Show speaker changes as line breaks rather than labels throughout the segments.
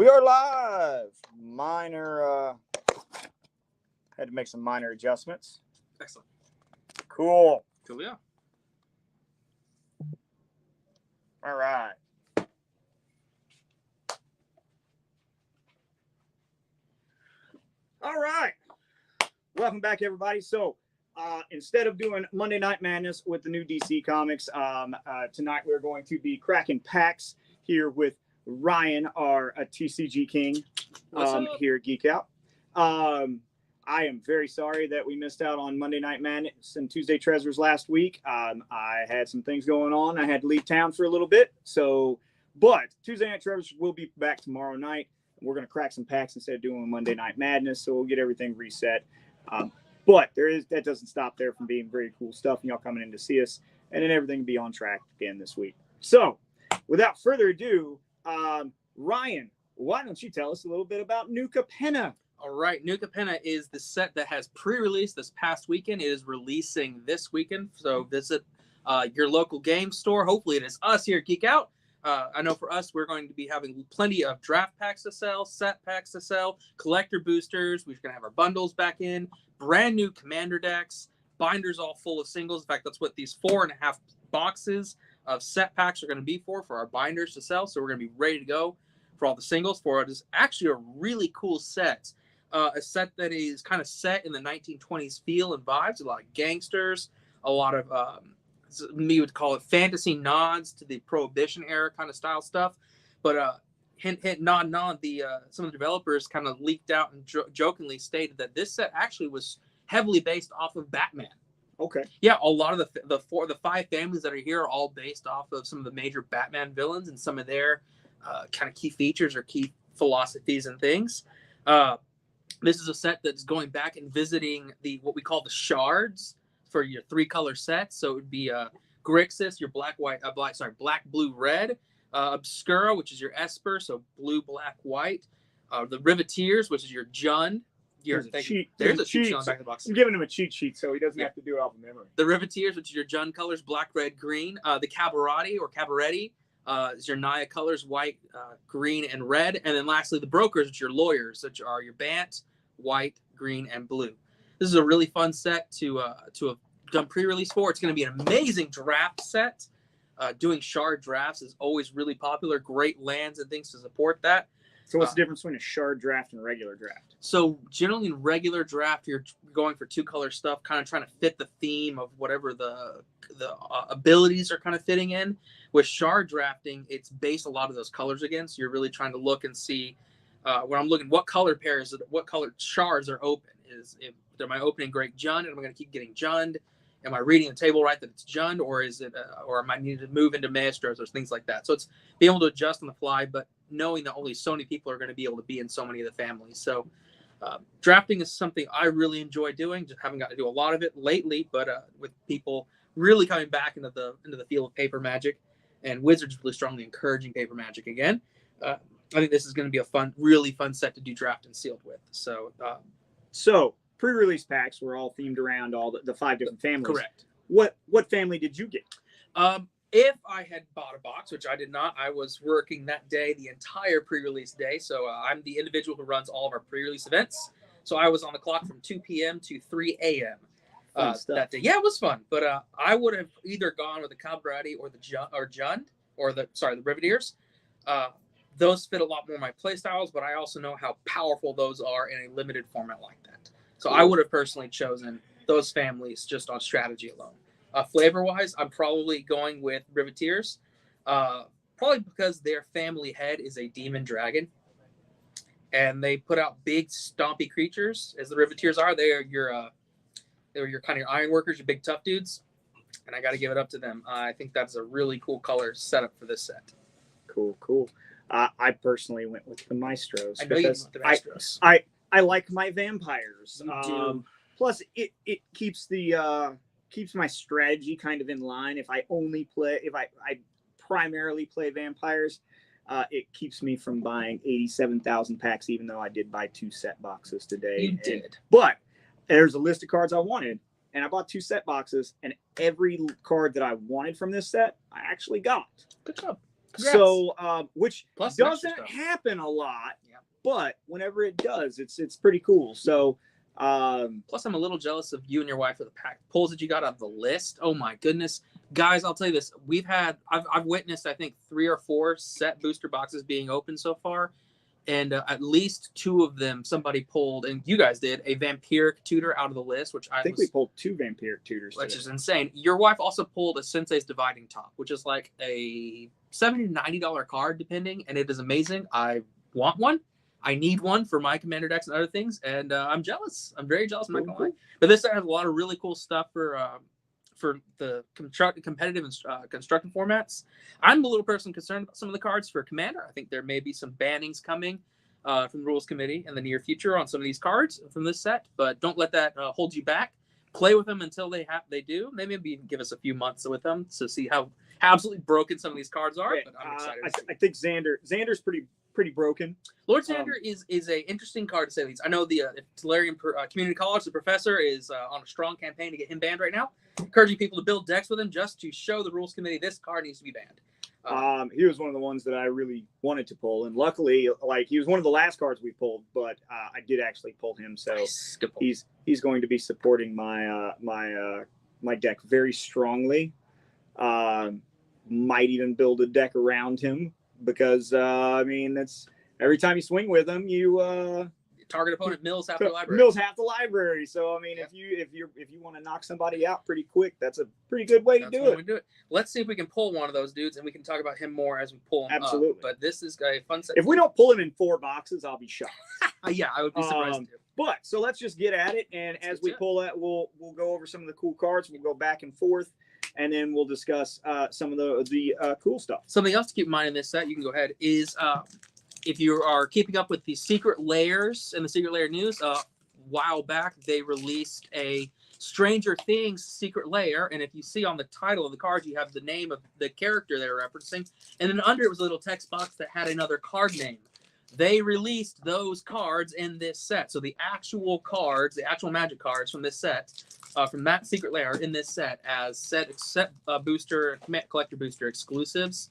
We are live. Had to make some minor adjustments.
Excellent.
Cool.
Cool, yeah.
All right. All right. Welcome back, everybody. So, instead of doing Monday Night Madness with the new DC Comics, tonight we're going to be cracking packs here with Ryan, our TCG King, here at Geek Out. I am very sorry that we missed out on Monday Night Madness and Tuesday Treasures last week. I had some things going on. I had to leave town for a little bit. But Tuesday Night Treasures will be back tomorrow night. We're going to crack some packs instead of doing Monday Night Madness, so we'll get everything reset. But that doesn't stop there from being very cool stuff, and y'all coming in to see us, and then everything will be on track again this week. So, without further ado, Ryan, why don't you tell us a little bit about New Capenna?
All right, New Capenna is the set that has pre-released this past weekend. It is releasing this weekend, so visit your local game store. Hopefully, it is us here at Geek Out. I know for us, we're going to be having plenty of draft packs to sell, set packs to sell, collector boosters. We're going to have our bundles back in, brand new commander decks, binders all full of singles. In fact, that's what these 4.5 boxes of set packs are going to be for our binders to sell. So we're going to be ready to go for all the singles for it. Is actually a really cool set. A set that is kind of set in the 1920s feel and vibes. A lot of gangsters, a lot of me would call it fantasy nods to the Prohibition era kind of style stuff, but hint nod the some of the developers kind of leaked out and jokingly stated that this set actually was heavily based off of Batman.
Okay.
Yeah, a lot of the 5 families that are here are all based off of some of the major Batman villains and some of their kind of key features or key philosophies and things. This is a set that's going back and visiting what we call the shards for your 3-color sets. So it would be Grixis, your black, blue, red. Obscura, which is your Esper, so blue, black, white. The Riveteers, which is your Jund.
There's a cheat
on the
sheet
back of the box.
I'm giving him a cheat sheet so he doesn't have to do it off of memory.
The Riveteers, which is your Jund colors, black, red, green. The Cabaretti or Cabaretti is your Naya colors, white, green, and red. And then lastly, the Brokers, which are your lawyers, which are your Bant, white, green, and blue. This is a really fun set to have done pre-release for. It's going to be an amazing draft set. Doing shard drafts is always really popular. Great lands and things to support that.
So what's the difference between a shard draft and a regular draft?
So generally in regular draft, you're going for 2-color stuff, kind of trying to fit the theme of whatever the abilities are kind of fitting in. With shard drafting, it's based a lot of those colors again. So you're really trying to look and see when I'm looking what color pairs, what color shards are open. Am I opening Great Jund and am I going to keep getting Jund? Am I reading the table right that it's Jund, or is it, or am I needing to move into Maestros or things like that? So it's being able to adjust on the fly, but knowing that only so many people are going to be able to be in so many of the families. So drafting is something I really enjoy doing. Just haven't got to do a lot of it lately, but with people really coming back into the field of paper magic, and Wizards really strongly encouraging paper magic again. I think this is going to be a really fun set to do draft and sealed with.
So pre-release packs were all themed around all the 5 different families.
Correct.
What family did you get?
If I had bought a box, which I did not, I was working that day, the entire pre-release day. So I'm the individual who runs all of our pre-release events. So I was on the clock from 2 p.m. to 3 a.m. That day. Yeah, it was fun. But I would have either gone with the Cabrati or the Jund, or the Riveteers. Those fit a lot more my play styles, but I also know how powerful those are in a limited format like that. So I would have personally chosen those families just on strategy alone. Flavor-wise, I'm probably going with Riveteers, probably because their family head is a demon dragon, and they put out big stompy creatures, as the Riveteers are. They're your kind of your iron workers, your big tough dudes, and I got to give it up to them. I think that's a really cool color setup for this set.
Cool. I personally went with the Maestros.
I know you went with the Maestros.
I like my vampires. Plus, it keeps keeps my strategy kind of in line. If I primarily play vampires, it keeps me from buying 87,000 packs, even though I did buy 2 set boxes today.
You did.
But there's a list of cards I wanted, and I bought 2 set boxes, and every card that I wanted from this set, I actually got.
Good job. Congrats.
So, which
Plus some extra
doesn't
stuff.
happen a lot,
Yeah.
but whenever it does, it's pretty cool. So,
Plus, I'm a little jealous of you and your wife for the pack pulls that you got out of the list. Oh my goodness, guys! I'll tell you this: I've witnessed, I think, 3 or 4 set booster boxes being opened so far, and at least 2 of them somebody pulled, and you guys did a vampiric tutor out of the list, which
I think we pulled 2 vampiric tutors,
which
today.
is insane. Your wife also pulled a Sensei's Dividing Top, which is like a $70 to $90 card, depending, and it is amazing. I want one. I need one for my commander decks and other things, and I'm jealous. I'm very jealous. I'm not gonna lie. But this set has a lot of really cool stuff for the competitive and constructed formats. I'm a little person concerned about some of the cards for commander. I think there may be some bannings coming from the rules committee in the near future on some of these cards from this set, but don't let that hold you back. Play with them until they do. They maybe even give us a few months with them to see how absolutely broken some of these cards are.
Yeah,
but I'm excited.
I think Xander's pretty broken.
Lord Xander is a interesting card to say the least. I know the Tularian Community College, the professor, is on a strong campaign to get him banned right now, encouraging people to build decks with him just to show the rules committee this card needs to be banned.
He was one of the ones that I really wanted to pull, and luckily, like, he was one of the last cards we pulled, but I did actually pull him, so
Nice. Good pull.
he's going to be supporting my my deck very strongly. Might even build a deck around him because I mean, that's every time you swing with him, you
Target opponent mills half their library.
Mills half the library. So I mean,
Yep.
if you want to knock somebody out pretty quick, that's a pretty good way to do it.
Let's see if we can pull one of those dudes, and we can talk about him more as we pull him
Absolutely.
up. But this is a fun set.
If we don't pull him in 4 boxes, I'll be shocked.
Yeah, I would be surprised too.
But so let's just get at it, and
Let's
as
get
we
to it.
pull that, we'll go over some of the cool cards. We'll go back and forth, and then we'll discuss some of the cool stuff.
Something else to keep in mind in this set, you can go ahead, is if you are keeping up with the secret layers and the secret layer news, a while back they released a Stranger Things secret layer, and if you see on the title of the card, you have the name of the character they were referencing, and then under it was a little text box that had another card name. They released those cards in this set, so the actual cards, the actual Magic cards from this set, from that secret layer in this set, as set booster, collector booster exclusives.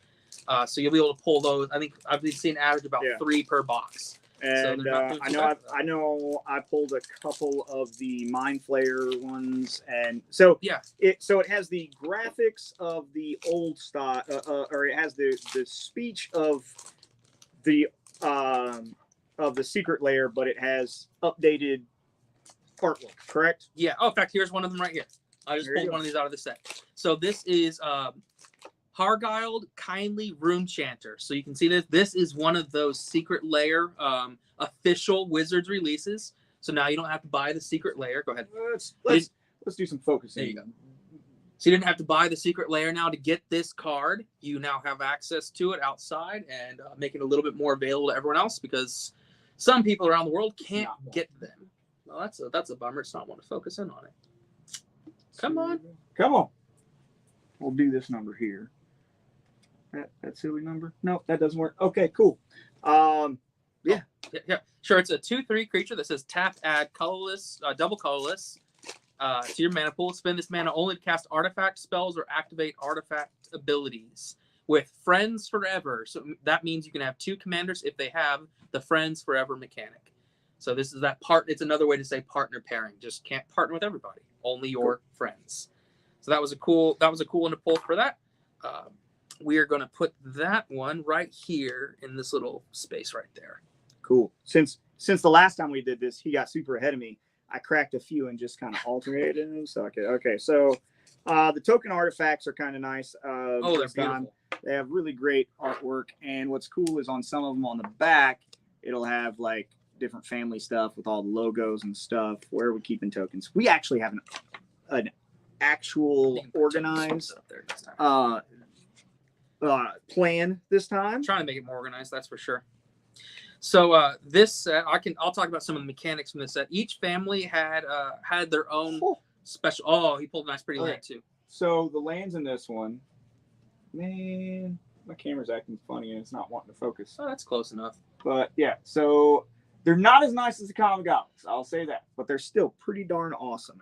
So you'll be able to pull those. I think I've seen average about 3 per box.
And
they're not doing too bad for that.
I pulled a couple of the Mind Flayer ones, and so
Yeah.
it has the graphics of the old style, or it has the speech of the secret layer, but it has updated artwork. Correct?
Yeah. Oh, in fact, here's one of them right here. I just
There you
pulled
go.
one of these out of the set. So this is Hargiled Kindly Room Chanter. So you can see this. This is one of those secret layer official Wizards releases. So now you don't have to buy the secret layer. Go ahead.
Let's do some focusing.
There you go. So you didn't have to buy the secret layer now to get this card. You now have access to it outside and make it a little bit more available to everyone else because some people around the world can't get them. Well, that's a bummer. It's not one to focus in on it. Come on.
We'll do this number here. That silly number? No, that doesn't work. Okay, cool.
Yeah. Sure, it's a 2/3 creature that says tap, add colorless, double colorless to your mana pool. Spend this mana only to cast artifact spells or activate artifact abilities with Friends Forever. So that means you can have 2 commanders if they have the Friends Forever mechanic. So this is that part. It's another way to say partner pairing. Just can't partner with everybody. Only your friends. So that was a cool one to pull for that. We are going to put that one right here in this little space right there.
Cool. Since the last time we did this, he got super ahead of me. I cracked a few and just kind of alternated them. So okay. So the token artifacts are kind of nice.
They're beautiful.
They have really great artwork, and what's cool is on some of them on the back, it'll have like different family stuff with all the logos and stuff. Where are we keeping tokens? We actually have an actual organized plan this time.
I'm trying to make it more organized, that's for sure. So this set, I'll talk about some of the mechanics from this set. Each family had their own special. Oh, he pulled a nice pretty land too.
So the lands in this one, man, my camera's acting funny and it's not wanting to focus.
Oh, that's close enough.
But yeah, so they're not as nice as the Kamigawas, I'll say that, but they're still pretty darn awesome.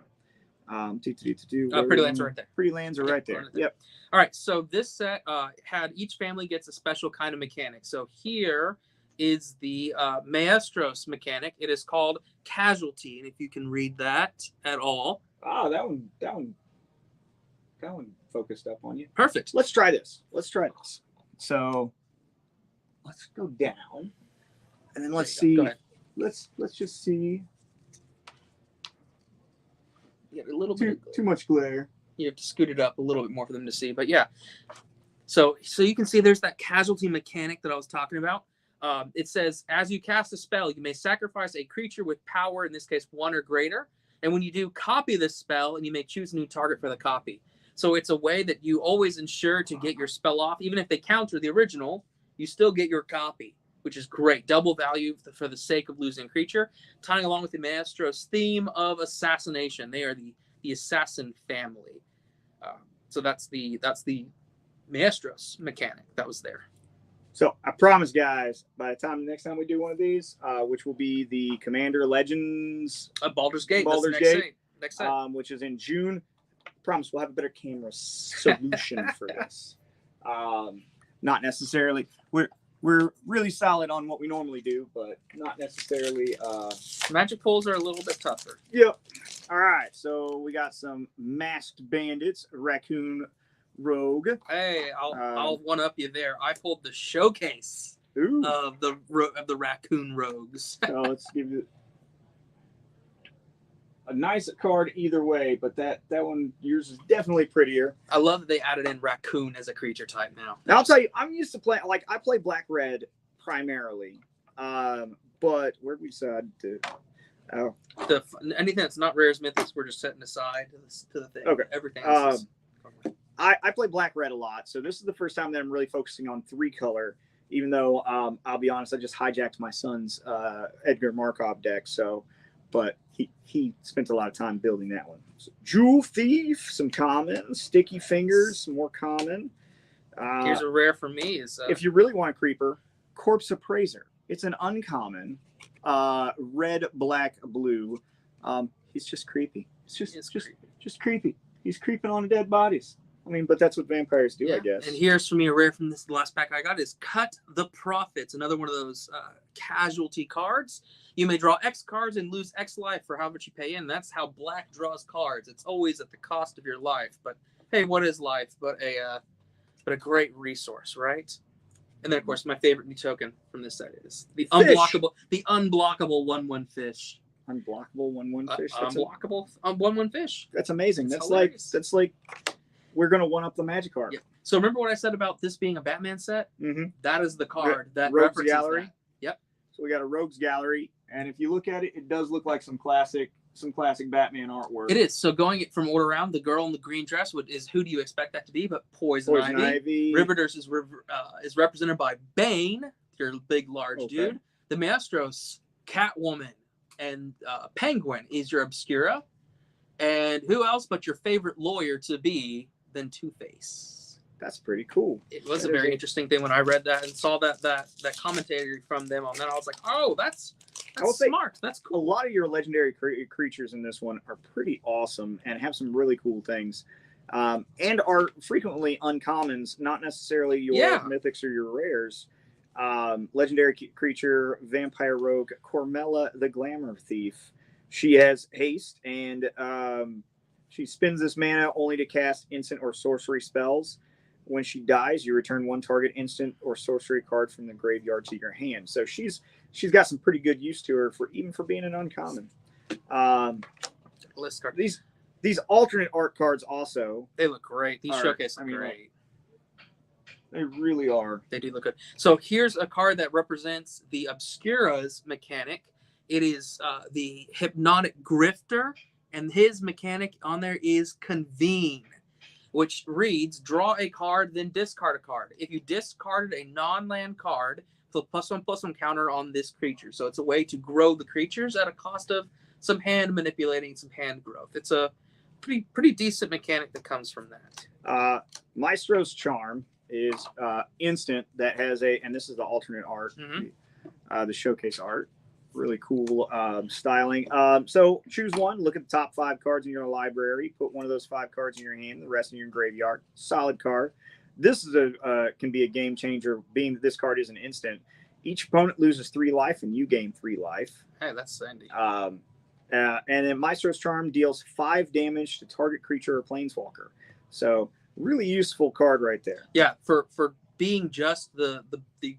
Pretty Lands are right there.
Pretty Lands are right there. Yep.
All right, so this set had each family gets a special kind of mechanic. So here is the Maestros mechanic. It is called Casualty, and if you can read that at all.
Oh, that one focused up on you.
Perfect.
Let's try this. So let's go down, and then let's see.
Go ahead.
Let's just see.
Yeah, a little bit.
Too much glare.
You have to scoot it up a little bit more for them to see. But yeah, so you can see there's that casualty mechanic that I was talking about. It says, as you cast a spell, you may sacrifice a creature with power, in this case 1 or greater. And when you do, copy this spell, and you may choose a new target for the copy. So it's a way that you always ensure to get your spell off. Even if they counter the original, you still get your copy, which is great. Double value for the sake of losing a creature. Tying along with the Maestro's theme of assassination. They are the assassin family. So that's the Maestros mechanic that was there.
So I promise, guys, by the next time we do one of these, which will be the Commander Legends
Baldur's Gate, next set.
Which is in June. I promise we'll have a better camera solution for this. Not necessarily. We're really solid on what we normally do, but not necessarily.
Magic pulls are a little bit tougher.
Yep. All right, so we got some Masked Bandits, Raccoon Rogue.
Hey, I'll one up you there. I pulled the showcase of the Raccoon Rogues.
So let's give you a nice card either way, but that one, yours is definitely prettier.
I love that they added in Raccoon as a creature type now.
Now I'll tell you, I'm used to play, like, I play Black-Red primarily, but where we decide to... Oh.
Anything that's not Rare's Mythics, we're just setting aside to the thing.
Okay.
Everything else
I play Black-Red a lot, so this is the first time that I'm really focusing on 3-color, even though, I'll be honest, I just hijacked my son's Edgar Markov deck, but he spent a lot of time building that one. So, Jewel Thief, some common. Sticky Fingers, some more common.
Here's a rare for me.
If you really want a creeper, Corpse Appraiser. It's an uncommon. Red, black, blue. He's just creepy. It's just creepy. He's creeping on dead bodies. I mean, but that's what vampires do, I guess.
And here's for me a rare from the last pack I got is Cut the Prophets, another one of those casualty cards. You may draw X cards and lose X life for how much you pay in. That's how black draws cards. It's always at the cost of your life. But hey, what is life but a great resource, right? And then of course my favorite new token from this set is the unblockable 1/1 fish.
Unblockable 1/1 fish.
Unblockable 1/1 fish.
That's amazing. That's like we're gonna one up the Magikarp.
Yeah. So remember what I said about this being a Batman set?
Mm-hmm.
That is the card that
Rogues
references
Gallery.
that. Yep.
So we got a Rogues Gallery, and if you look at it, it does look like some classic Batman artwork.
It is. So going it from order around, the girl in the green dress is who do you expect that to be? But Poison Ivy. Riverdurst is represented by Bane, your big large dude. The Maestros, Catwoman, and Penguin is your Obscura. And who else but your favorite lawyer to be than Two-Face?
That's pretty cool.
It was a very interesting thing when I read that and saw that commentary from them on that. I was like, oh, that's smart. That's cool.
A lot of your legendary creatures in this one are pretty awesome and have some really cool things, and are frequently uncommons, not necessarily your mythics or your rares. Legendary creature, Vampire Rogue, Cormella the Glamour Thief. She has haste, and she spends this mana only to cast instant or sorcery spells. When she dies, you return one target instant or sorcery card from the graveyard to your hand. So she's got some pretty good use to her for being an uncommon.
List card.
These alternate art cards also.
They look great. These showcase look great.
They really are.
They do look good. So here's a card that represents the Obscura's mechanic. It is the Hypnotic Grifter, and his mechanic on there is Convene, which reads, draw a card, then discard a card. If you discarded a non-land card, put +1/+1 counter on this creature. So it's a way to grow the creatures at a cost of some hand manipulating, some hand growth. It's a pretty decent mechanic that comes from that.
Maestro's Charm is instant that has and this is the alternate art, the showcase art. Really cool styling. So choose one. Look at the top 5 cards in your library. Put one of those 5 cards in your hand. The rest in your graveyard. Solid card. This is can be a game changer, being that this card is an instant. Each opponent loses 3 life, and you gain 3 life.
Hey, that's Sandy.
And then Maestro's Charm deals 5 damage to target creature or planeswalker. So really useful card right there.
Yeah, for being just the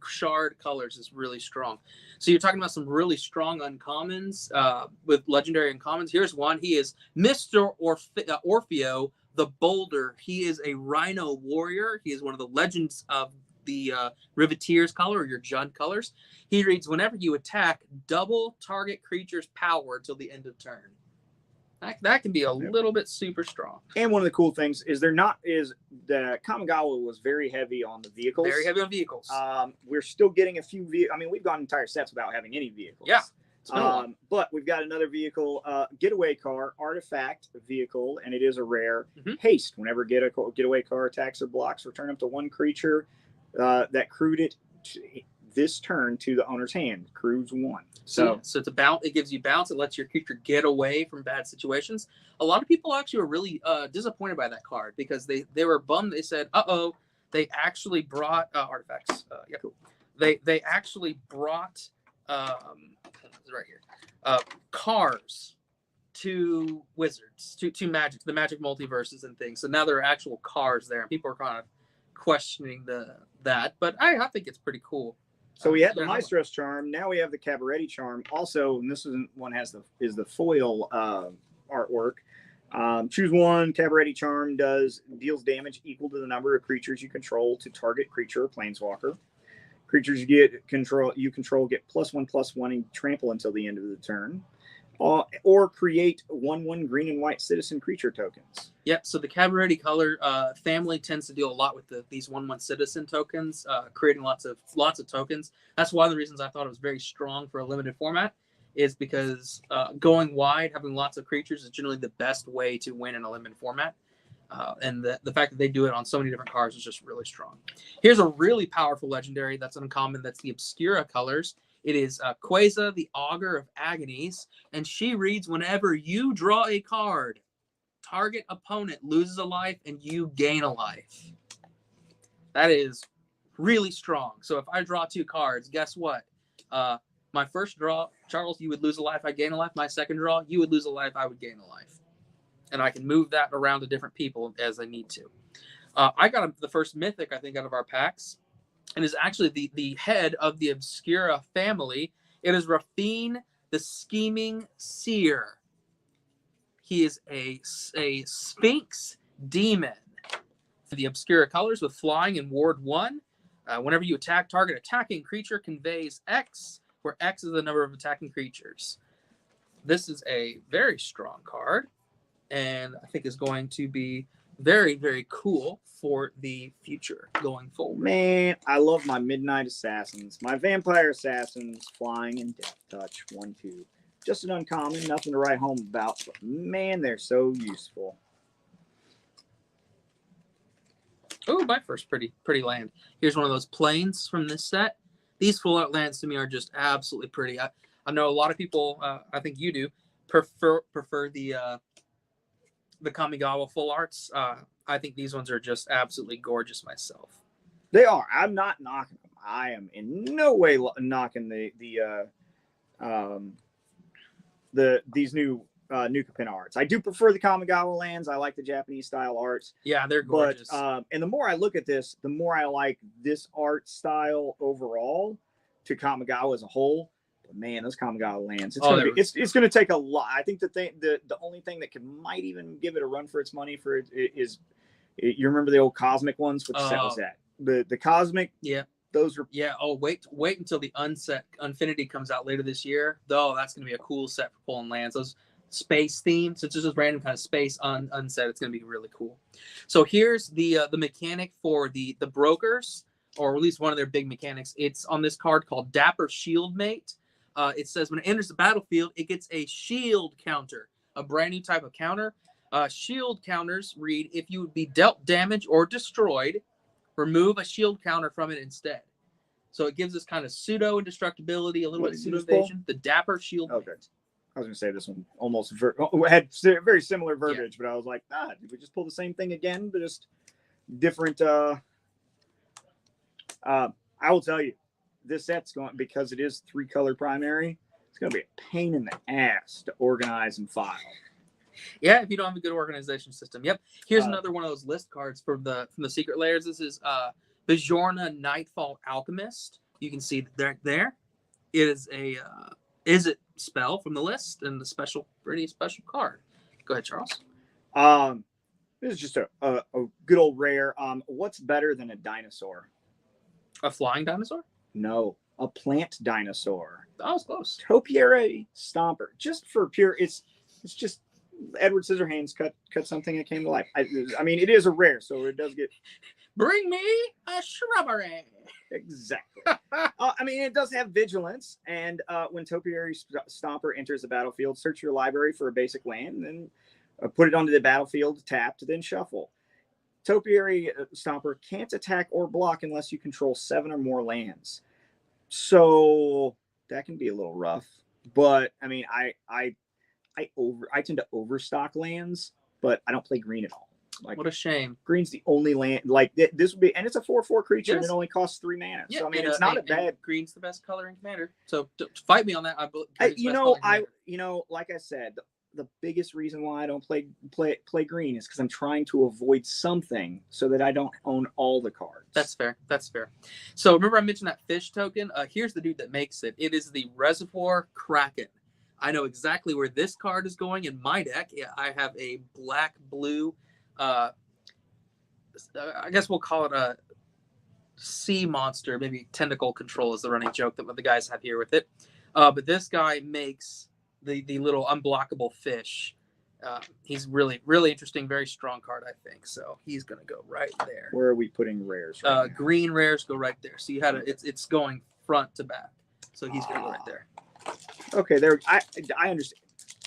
shard colors is really strong. So you're talking about some really strong uncommons with legendary uncommons. Here's one. He is Mr. Orfeo the Boulder. He is a Rhino warrior. He is one of the legends of the Riveteers color, or your Judd colors. He reads, whenever you attack, double target creature's power till the end of turn. That can be a little bit super strong.
And one of the cool things is the Kamigawa was very heavy on the vehicles.
Very heavy on vehicles.
We're still getting a few vehicles. I mean, we've gone entire sets without having any vehicles.
Yeah.
But we've got another vehicle, getaway car, artifact vehicle, and it is a rare. Haste. Whenever getaway car attacks or blocks, return up to 1 creature that crewed it this turn to the owner's hand. Crews 1. So
it's a bounce. It gives you bounce. It lets your creature get away from bad situations. A lot of people actually were really disappointed by that card because they were bummed. They said, "Uh-oh, they actually brought artifacts." Yeah, cool. They actually brought right here cars to Wizards, to Magic, the Magic multiverses and things. So now there are actual cars there, and people are kind of questioning that. But I think it's pretty cool.
So we had the Maestro's Charm. Now we have the Cabaretti Charm. Also, and this one is the foil artwork. Choose one. Cabaretti Charm deals damage equal to the number of creatures you control to target creature or planeswalker. Creatures you control get +1/+1 and trample until the end of the turn. Or create 1/1 green and white citizen creature tokens.
Yep. So the Cabaretti color family tends to deal a lot with these 1/1 citizen tokens, creating lots of tokens. That's one of the reasons I thought it was very strong for a limited format, is because going wide, having lots of creatures is generally the best way to win in a limited format. And the fact that they do it on so many different cards is just really strong. Here's a really powerful legendary that's uncommon. That's the Obscura colors. It is Quasar, the Augur of Agonies, and she reads, whenever you draw a card, target opponent loses a life and you gain a life. That is really strong. So if I draw 2 cards, guess what? My first draw, Charles, you would lose a life, I gain a life. My second draw, you would lose a life, I would gain a life. And I can move that around to different people as I need to. I got the first mythic, I think, out of our packs. And is actually the head of the Obscura family. It is Rafine, the Scheming Seer. He is a Sphinx demon. The Obscura colors with flying and ward 1. Whenever you attack, target attacking creature conveys X, where X is the number of attacking creatures. This is a very strong card, and I think is going to be very, very cool for the future going forward.
Man, I love my Midnight Assassins. My Vampire Assassins, flying and death touch, 1/2. Just an uncommon, nothing to write home about, but man, they're so useful.
Oh, my first pretty land. Here's one of those planes from this set. These full art lands to me are just absolutely pretty. I know a lot of people, I think you do, prefer the Kamigawa full arts. I think these ones are just absolutely gorgeous myself.
They are. I'm not knocking them. I am in no way knocking these new Capenna arts. I do prefer the Kamigawa lands. I like the Japanese style arts.
Yeah, they're gorgeous.
But, and the more I look at this, the more I like this art style overall to Kamigawa as a whole. But man, those Kamigawa lands, it's going to take a lot. I think the only thing that might even give it a run for its money is you remember the old Cosmic ones? What set was that? The Cosmic?
Yeah.
Those are...
Yeah. Oh, wait until the Unfinity comes out later this year. Though that's going to be a cool set for pulling lands. Those space themes. It's just random kind of space unset. It's going to be really cool. So here's the mechanic for the brokers, or at least one of their big mechanics. It's on this card called Dapper Shieldmate. It says when it enters the battlefield, it gets a shield counter, a brand new type of counter. Shield counters read, if you would be dealt damage or destroyed, remove a shield counter from it instead. So it gives us kind of pseudo indestructibility, a little
What
bit
did
pseudo
you just pull?
evasion. The Dapper Shield.
Okay. I was going to say this one almost had very similar verbiage, but I was like, did we just pull the same thing again, but just different? I will tell you, this set's going, because it is 3-color primary, it's going to be a pain in the ass to organize and file.
Yeah, if you don't have a good organization system. Yep. Here's another one of those list cards from the Secret Layers. This is Bajorna Nightfall Alchemist. You can see there. It is a spell from the list and the pretty special card. Go ahead, Charles.
This is just a good old rare. What's better than a dinosaur?
A flying dinosaur?
No, a plant dinosaur.
That was close.
Topiary Stomper. Just for pure, it's just Edward Scissorhands cut something that came to life. I mean, it is a rare, so it does get.
Bring me a shrubbery.
Exactly. I mean, it does have vigilance, and when Topiary Stomper enters the battlefield, search your library for a basic land, and then put it onto the battlefield, tapped, then shuffle. Topiary Stomper can't attack or block unless you control 7 or more lands. So that can be a little rough. But I mean, I tend to overstock lands, but I don't play green at all. Like,
what a shame.
Green's the only land like this would be, and it's a 4/4 creature,
yes.
And it only costs 3 mana.
Yeah,
so I mean, it's not a bad.
Green's the best color in Commander. So fight me on that.
Like I said, the biggest reason why I don't play green is because I'm trying to avoid something so that I don't own all the cards.
That's fair. So remember I mentioned that fish token? Here's the dude that makes it. It is the Reservoir Kraken. I know exactly where this card is going in my deck. Yeah, I have a black-blue, I guess we'll call it a sea monster. Maybe tentacle control is the running joke that the guys have here with it. But this guy makes the little unblockable fish. He's really, really interesting, very strong card, I think. So he's going to go right there.
Where are we putting rares? Right now?
Green rares go right there. So you had it's going front to back. So he's going to go right there.
Okay, there. I understand.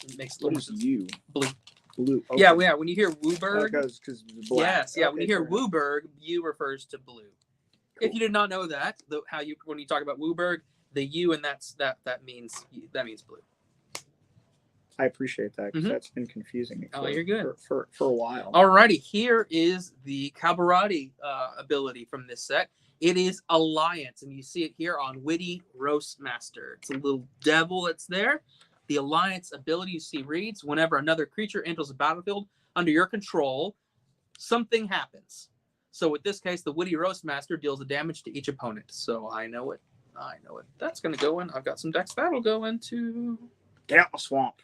It makes
what is you?
Blue.
Okay.
Yeah. When you hear Wooburg,
because
yes, yeah. When you hear Wooburg, U refers to blue. Cool. If you did not know that, when you talk about Wooburg, the U and that means blue.
I appreciate that because that's been confusing me.
You're good
for a while.
Alrighty, here is the Cabarati ability from this set. It is Alliance, and you see it here on Witty Roastmaster. It's a little devil that's there. The Alliance ability you see reads, whenever another creature enters the battlefield under your control, something happens. So with this case, the Witty Roastmaster deals a damage to each opponent. So I know it. That's going to go in. I've got some decks that'll go into.
Get out my swamp.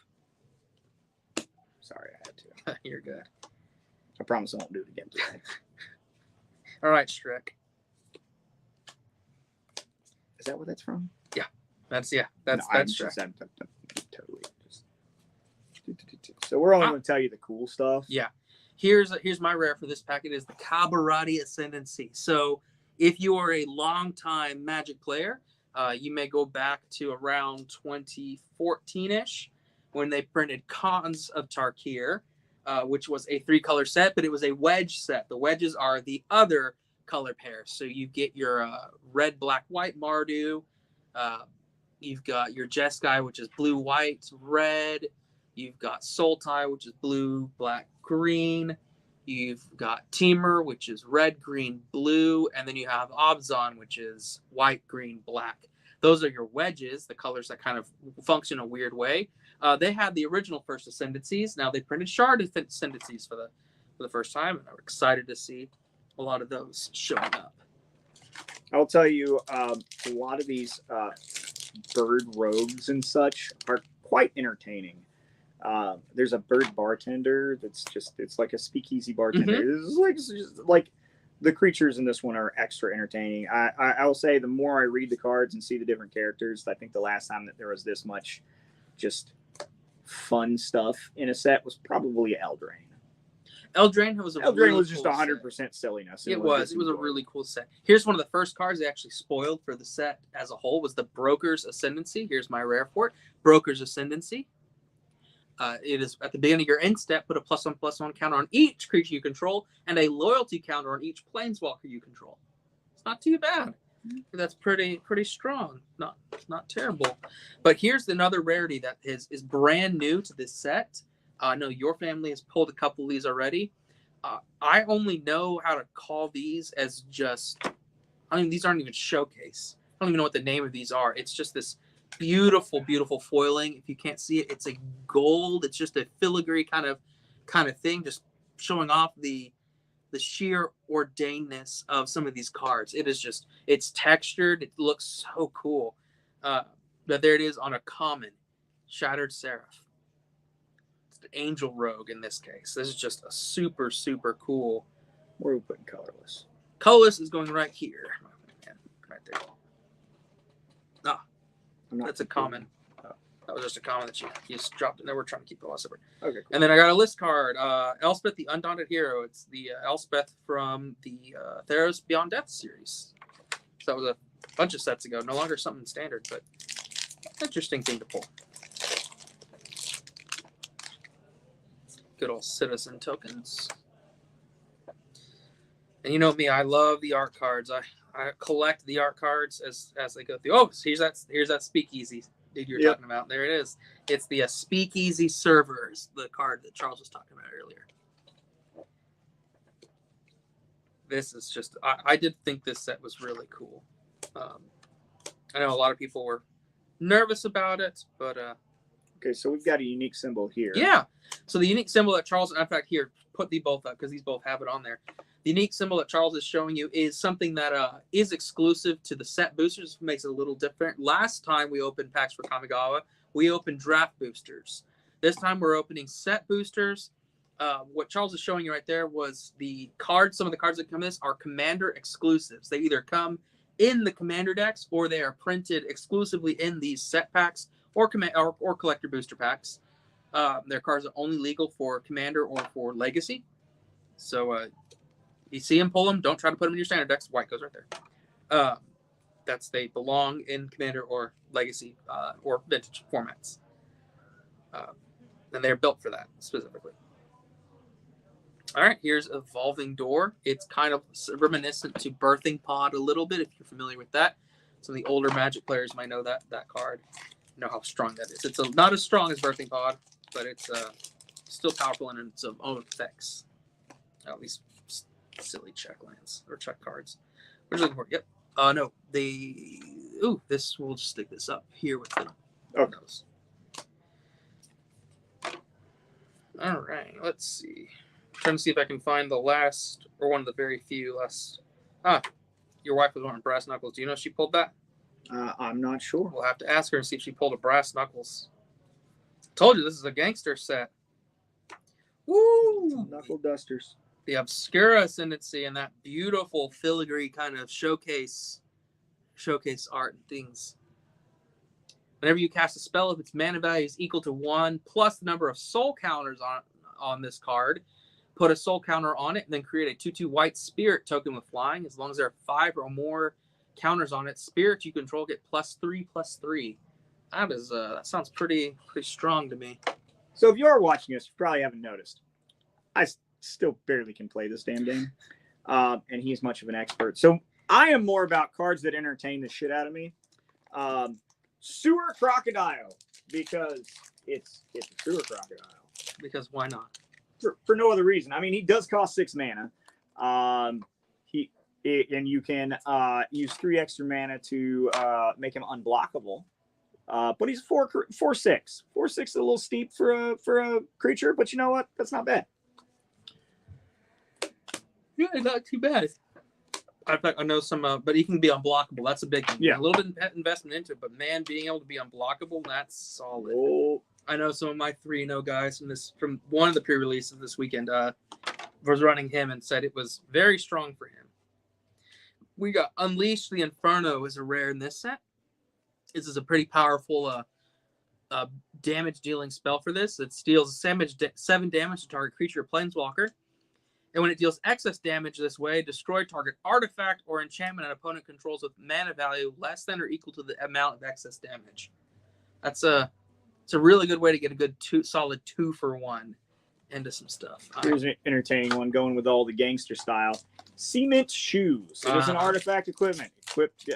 Sorry, I had to.
You're good.
I promise I won't do it again today.
All right, Strick.
Is that what that's from?
Yeah. That's
no,
Strick.
I'm totally just. So we're only going to tell you the cool stuff.
Yeah. Here's my rare for this packet is the Cabarati Ascendancy. So if you are a long-time Magic player, you may go back to around 2014-ish when they printed Cons of Tarkir, which was a 3-color set, but it was a wedge set. The wedges are the other color pairs. So you get your red, black, white Mardu. You've got your Jeskai, which is blue, white, red. You've got Sultai, which is blue, black, green. You've got Temur, which is red, green, blue. And then you have Abzan, which is white, green, black. Those are your wedges, the colors that kind of function a weird way. They had the original first Ascendancies. Now they printed Shard Ascendancies for the first time. And I'm excited to see a lot of those showing up.
I'll tell you, a lot of these bird rogues and such are quite entertaining. There's a bird bartender it's like a speakeasy bartender.
Mm-hmm.
It's just like the creatures in this one are extra entertaining. I will say the more I read the cards and see the different characters, I think the last time that there was this much just fun stuff in a set was probably Eldraine.
Eldraine was
just 100% silliness.
It was a really cool set. Here's one of the first cards they actually spoiled for the set as a whole was the Broker's Ascendancy. Here's my rare for it. Broker's Ascendancy. It is at the beginning of your end step, put a +1/+1 counter on each creature you control and a loyalty counter on each planeswalker you control. It's not too bad. That's pretty strong. Not terrible. But here's another rarity that is brand new to this set. I know your family has pulled a couple of these already. I only know how to call these as just. I mean, these aren't even showcase. I don't even know what the name of these are. It's just this beautiful, beautiful foiling. If you can't see it, it's a gold. It's just a filigree kind of thing, just showing off the sheer ordainedness of some of these cards. It is just, it's textured. It looks so cool. But there it is on a common Shattered Seraph. It's the Angel Rogue in this case. This is just a super, super cool.
Where are we putting colorless?
Colorless is going right here. Right there. Ah, that's a common. That was just a common that you just dropped in there. We're trying to keep it all separate.
Okay, cool.
And then I got a list card. Elspeth, the Undaunted Hero. It's the Elspeth from the Theros Beyond Death series. So that was a bunch of sets ago. No longer something standard, but interesting thing to pull. Good old citizen tokens. And you know me, I love the art cards. I collect the art cards as they go through. Oh, here's that speakeasy dude you're talking about. There it is. It's the Speakeasy Servers, the card that Charles was talking about earlier. This is just, I did think this set was really cool. I know a lot of people were nervous about it, but
okay, so we've got a unique symbol here.
Yeah. So the unique symbol that Charles, in fact, here, put the both up because these both have it on there. The unique symbol that Charles is showing you is something that is exclusive to the set boosters, makes it a little different. Last time we opened packs for Kamigawa, we opened draft boosters. This time we're opening set boosters. What Charles is showing you right there was the cards. Some of the cards that come in this are Commander exclusives. They either come in the Commander decks or they are printed exclusively in these set packs or collector booster packs. Their cards are only legal for Commander or for Legacy. So you see them, pull them. Don't try to put them in your standard decks. White goes right there. They belong in Commander or Legacy or Vintage formats. And they're built for that specifically. All right, here's Evolving Door. It's kind of reminiscent to Birthing Pod a little bit, if you're familiar with that. Some of the older Magic players might know that card. Know how strong that is. It's not as strong as Birthing Pod, but it's still powerful in its own effects. At least silly check lands or check cards. What are you looking for? Yep. No. This, we'll just stick this up here with the nose. All right, let's see. I'm trying to see if I can find the last, or one of the very few last. Your wife was wearing brass knuckles. Do you know if she pulled that?
I'm not sure.
We'll have to ask her and see if she pulled a brass knuckles. Told you this is a gangster set. Woo!
Knuckle dusters.
The Obscura Ascendancy and that beautiful filigree kind of showcase art and things. Whenever you cast a spell, if its mana value is equal to 1 plus the number of soul counters on this card, put a soul counter on it and then create a 2/2 white spirit token with flying. As long as there are 5 or more counters on it, spirits you control get +3/+3. That sounds pretty strong to me.
So if you are watching this, you probably haven't noticed. I still barely can play this damn game, and he's much of an expert. So I am more about cards that entertain the shit out of me. Sewer Crocodile, because it's a sewer crocodile.
Because why not?
For no other reason. I mean, he does cost 6 mana. And you can use 3 extra mana to make him unblockable. But he's 4/6. 4/6 is a little steep for a creature, but you know what? That's not bad.
Yeah, not too bad. In fact, I know some, but he can be unblockable. That's a big thing.
Yeah.
A little bit of investment into it, but man, being able to be unblockable, that's solid.
Oh.
I know some of my 3-0 guys from one of the pre-releases this weekend was running him and said it was very strong for him. We got Unleash the Inferno is a rare in this set. This is a pretty powerful damage dealing spell for this. It deals 7 damage to target creature or planeswalker. And when it deals excess damage this way, destroy target artifact or enchantment an opponent controls with mana value less than or equal to the amount of excess damage. It's a really good way to get a good solid 2-for-1 into some stuff.
Here's an entertaining one going with all the gangster style. Cement Shoes. It is an artifact equipment. Equipped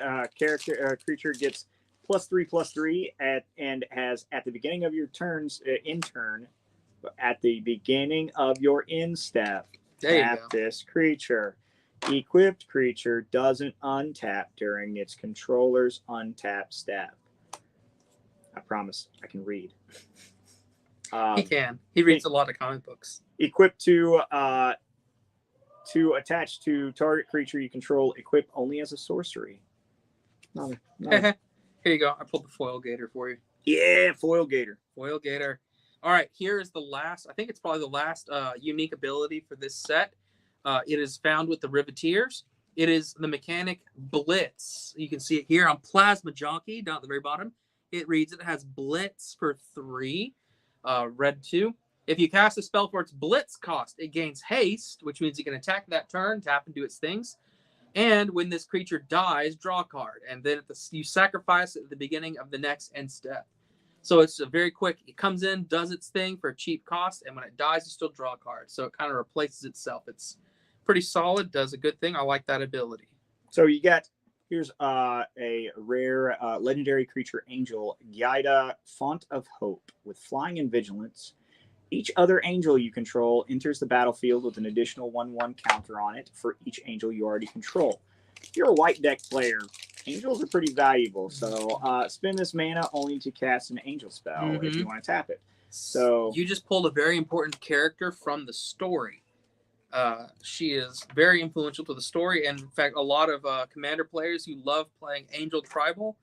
creature gets +3/+3 and has at the beginning of your turns at the beginning of your end step. Tap this creature. Equipped creature doesn't untap during its controller's untap step. I promise I can read.
He can. He reads a lot of comic books.
Equipped to attach to target creature you control. Equip only as a sorcery.
Here you go. I pulled the Foil Gator for you.
Yeah, Foil Gator.
Foil Gator. All right, here is the last. I think it's probably the last unique ability for this set. It is found with the Riveteers. It is the mechanic Blitz. You can see it here on Plasma Jockey down at the very bottom. It reads, it has Blitz for 3, red 2. If you cast a spell for its Blitz cost, it gains haste, which means it can attack that turn, tap and do its things. And when this creature dies, draw a card. And then you sacrifice it at the beginning of the next end step. So it's a very quick, it comes in, does its thing for a cheap cost, and when it dies, you still draw a card. So it kind of replaces itself. It's pretty solid, does a good thing. I like that ability.
So you got, here's a rare legendary creature angel, Ghaida, Font of Hope, with flying and vigilance. Each other angel you control enters the battlefield with an additional 1/1 counter on it for each angel you already control. If you're a white deck player, angels are pretty valuable. So spend this mana only to cast an angel spell if you want to tap it. So
you just pulled a very important character from the story. She is very influential to the story. And in fact, a lot of commander players who love playing Angel Tribal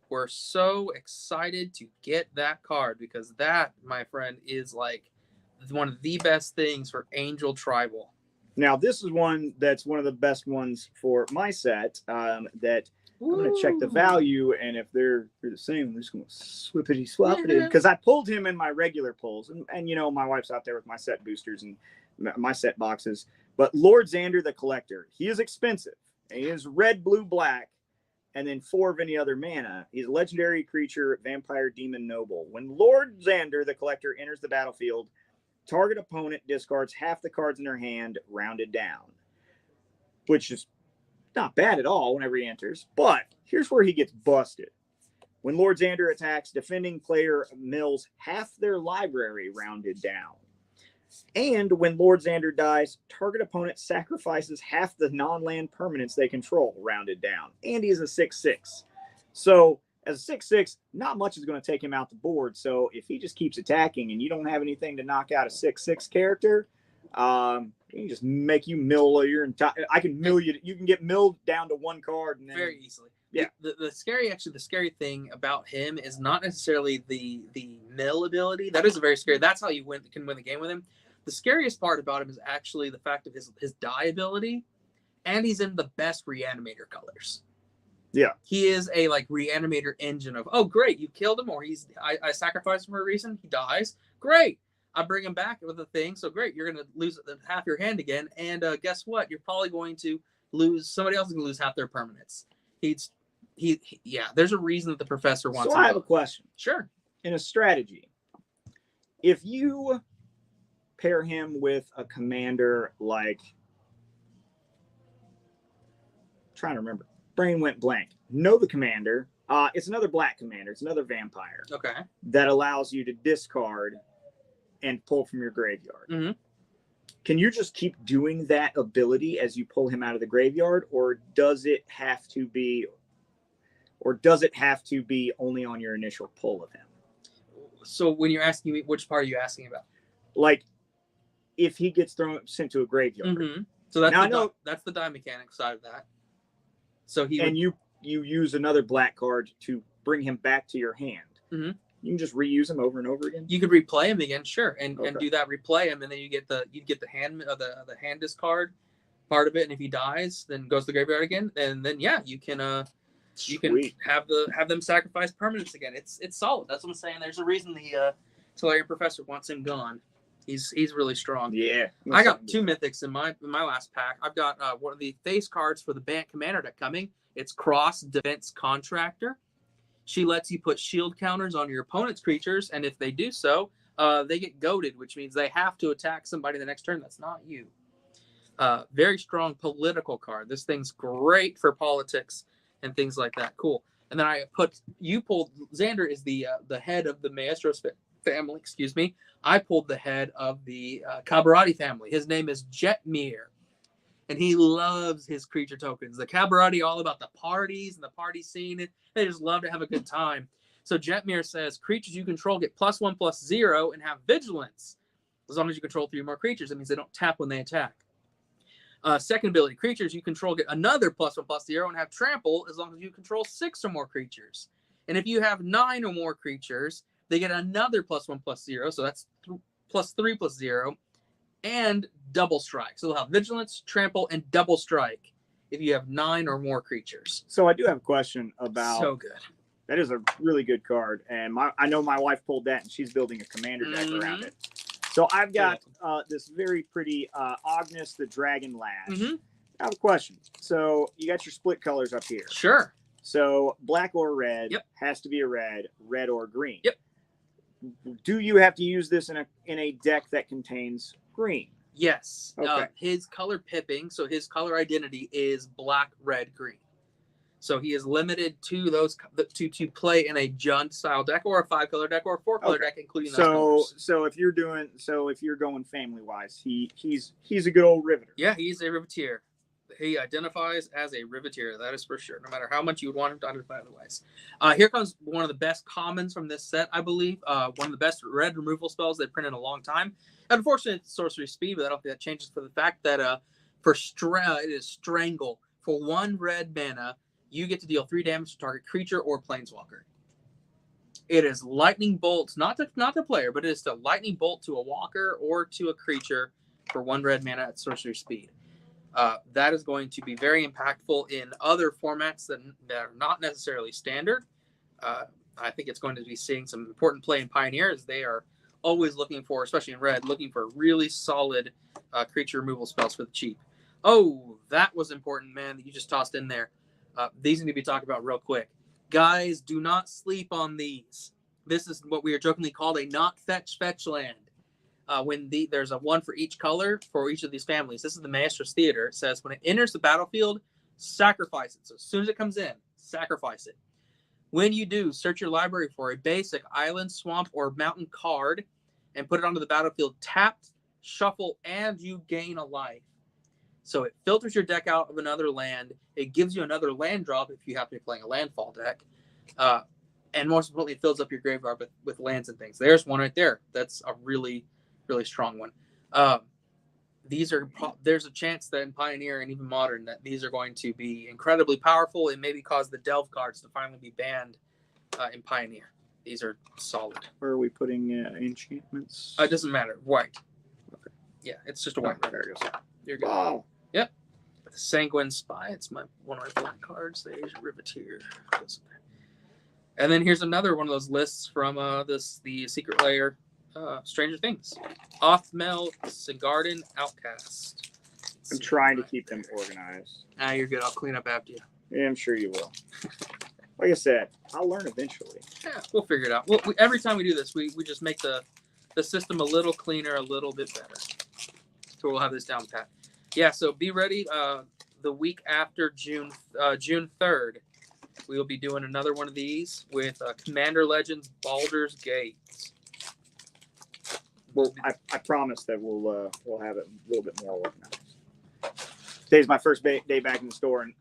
were so excited to get that card, because that, my friend, is like one of the best things for Angel Tribal.
Now, this is one that's one of the best ones for my set that I'm going to check the value, and if they're the same, I'm just going to swap it in, because I pulled him in my regular pulls, and you know, my wife's out there with my set boosters and my set boxes. But Lord Xander the Collector, he is expensive. He is red, blue, black, and then 4 of any other mana. He's a legendary creature, vampire, demon, noble. When Lord Xander the Collector enters the battlefield, target opponent discards half the cards in their hand, rounded down, which is not bad at all whenever he enters. But here's where he gets busted. When Lord Xander attacks, defending player mills half their library, rounded down. And when Lord Xander dies, target opponent sacrifices half the non-land permanents they control, rounded down. And he's a 6/6. So as a 6/6, not much is going to take him out the board. So if he just keeps attacking and you don't have anything to knock out a 6/6 character, he can just make you mill your entire. I can mill you. You can get milled down to 1 card and then,
very easily.
Yeah.
The scary thing about him is not necessarily the mill ability. That is a very scary. That's how you can win the game with him. The scariest part about him is actually the fact of his die ability, and he's in the best reanimator colors.
Yeah,
he is a like reanimator engine of, oh great, you killed him, or I sacrificed him for a reason, he dies, great, I bring him back with a thing, so great, you're gonna lose half your hand again, and guess what, you're probably going to lose, somebody else is gonna lose half their permanents. Yeah, there's a reason that the professor wants.
So I have a question.
Sure.
In a strategy, if you pair him with a commander like, I'm trying to remember, brain went blank. Know the commander. It's another black commander. It's another vampire.
Okay.
That allows you to discard and pull from your graveyard.
Mm-hmm.
Can you just keep doing that ability as you pull him out of the graveyard, or does it have to be only on your initial pull of him?
So when you're asking me, which part are you asking about?
Like, if he gets sent to a graveyard.
Mm-hmm. So that's the die mechanic side of that. So you use another black card to bring him back to your hand. Mm-hmm.
You can just reuse him over and over again.
You could replay him again, sure, and
Okay.
and do that, replay him, and then you get the hand the hand discard part of it, and if he dies, then goes to the graveyard again, and then yeah, you can have them sacrifice permanents again. It's solid. That's what I'm saying. There's a reason the Solarian Professor wants him gone. He's really strong.
Yeah.
I got 2 mythics in my last pack. I've got one of the face cards for the Bant Commander deck coming. It's Cross Defense Contractor. She lets you put shield counters on your opponent's creatures, and if they do so, they get goaded, which means they have to attack somebody the next turn that's not you. Very strong political card. This thing's great for politics and things like that. Cool. And then Xander is the head of the Maestros family. Excuse me. I pulled the head of the Cabarati family. His name is Jetmir, and he loves his creature tokens. The Cabarati all about the parties and the party scene. They just love to have a good time. So Jetmir says creatures you control get +1/+0 and have vigilance as long as you control 3 more creatures. That means they don't tap when they attack. Second ability, creatures you control get another +1/+0 and have trample as long as you control 6 or more creatures. And if you have 9 or more creatures, they get another +1/+0. So that's +3/+0 and double strike. So they'll have vigilance, trample, and double strike if you have 9 or more creatures.
So I do have a question about.
So good.
That is a really good card, and I know my wife pulled that, and she's building a commander deck around it. So I've got this very pretty Agnes the Dragon Lash. I have a question. So you got your split colors up here.
Sure.
So black or red has to be a red or green.
Yep.
Do you have to use this in a deck that contains green?
Yes.
Okay.
His color pipping, so his color identity is black, red, green. So he is limited to those to play in a Jund style deck or a 5-color deck or a 4-color deck, including those colors.
So if you're going family wise, he's a good old riveter.
Yeah, he's a riveteer. He identifies as a riveteer, that is for sure, no matter how much you would want him to identify otherwise. Here comes one of the best commons from this set, I believe. One of the best red removal spells they've printed in a long time. Unfortunately, it's sorcery speed, but I don't think that changes for the fact that it is Strangle. For 1 red mana, you get to deal 3 damage to target creature or planeswalker. It is lightning bolts, not the player, but it is the lightning bolt to a walker or to a creature for 1 red mana at sorcery speed. That is going to be very impactful in other formats that are not necessarily standard. I think it's going to be seeing some important play in Pioneer, as they are always looking for, especially in red, looking for really solid creature removal spells for the cheap. Oh, that was important, man, that you just tossed in there. These need to be talked about real quick. Guys, do not sleep on these. This is what we are jokingly called a not fetch land. There's a 1 for each color for each of these families. This is the Maestros Theater. It says when it enters the battlefield, sacrifice it. So as soon as it comes in, sacrifice it. When you do, search your library for a basic island, swamp, or mountain card and put it onto the battlefield. Tapped, shuffle, and you gain a life. So it filters your deck out of another land. It gives you another land drop if you happen to be playing a landfall deck. And most importantly, it fills up your graveyard with lands and things. There's one right there. That's a really, really strong one. There's a chance that in Pioneer and even Modern that these are going to be incredibly powerful and maybe cause the Delve cards to finally be banned in Pioneer. These are solid.
Where are we putting enchantments?
It doesn't matter. White.
Okay.
Yeah, it's just a white.
There it goes.
You're good.
Wow.
Yep. The Sanguine Spy. It's one of my black cards. The Asian Riveteer. And then here's another one of those lists from the Secret Lair, Stranger Things. Othmel, Sigarden, Outcast.
I'm trying to keep them organized.
You're good. I'll clean up after you.
Yeah, I'm sure you will. Like I said, I'll learn eventually.
Yeah, we'll figure it out. Every time we do this, we just make the system a little cleaner, a little bit better. So we'll have this down pat. Yeah, so be ready. The week after June 3rd, we will be doing another one of these with Commander Legends Baldur's Gate.
Well, I promise that we'll have it a little bit more organized. Today's my first day back in the store in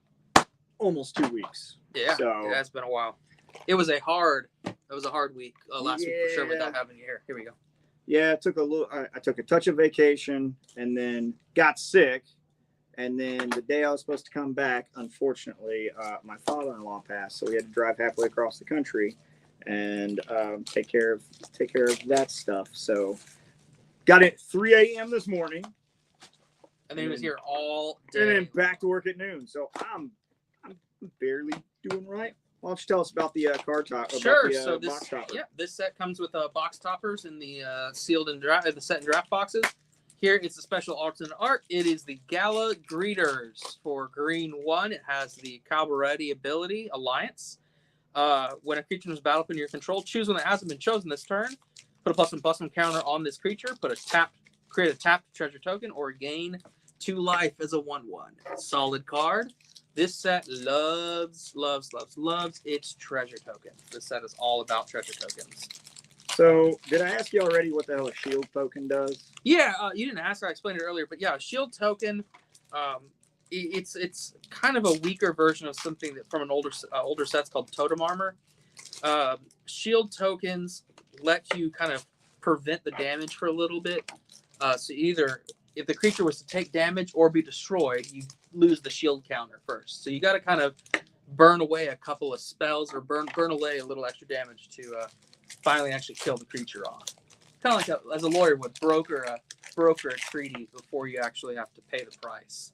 almost 2 weeks.
Yeah,
so
it has been a while. It was a hard week last week for sure without having you here. Here we go.
Yeah, I took a touch of vacation and then got sick. And then the day I was supposed to come back, unfortunately, my father-in-law passed, so we had to drive halfway across the country and take care of that stuff. So got it at 3 a.m. this morning.
And then he was here all day.
And then back to work at noon. So I'm barely doing right. Why don't you tell us about the card top?
Sure.
So
this set comes with box toppers in the sealed and the set and draft boxes. Here it's the special alternate art. It is the Gala Greeters for green 1. It has the Cabareti ability, Alliance. When a creature is battled under your control, choose one that hasn't been chosen this turn. Put a +1/+1 counter on this creature. Create a tapped treasure token, or gain 2 life as a 1/1. Solid card. This set loves its treasure token. This set is all about treasure tokens.
So, did I ask you already what the hell a shield token does?
Yeah, you didn't ask. I explained it earlier, but yeah, shield token. It's kind of a weaker version of something that from an older sets called Totem Armor. Shield tokens let you kind of prevent the damage for a little bit. So either if the creature was to take damage or be destroyed, you lose the shield counter first. So you got to kind of burn away a couple of spells or burn away a little extra damage to finally actually kill the creature off. Kind of like as a lawyer would broker a treaty before you actually have to pay the price.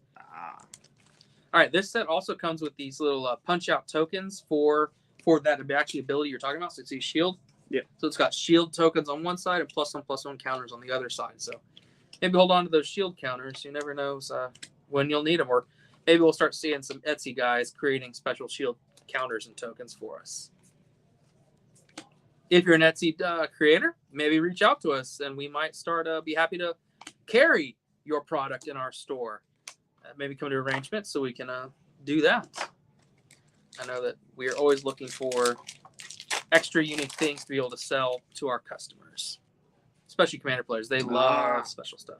All right, this set also comes with these little punch-out tokens for that actually ability you're talking about. So it's shield.
Yeah.
So it's got shield tokens on one side and +1/+1 counters on the other side. So maybe hold on to those shield counters. You never know when you'll need them. Or maybe we'll start seeing some Etsy guys creating special shield counters and tokens for us. If you're an Etsy creator, maybe reach out to us and we might start be happy to carry your product in our store. Maybe come to arrangements so we can do that. I know that we are always looking for extra unique things to be able to sell to our customers, especially Commander players. They love special stuff.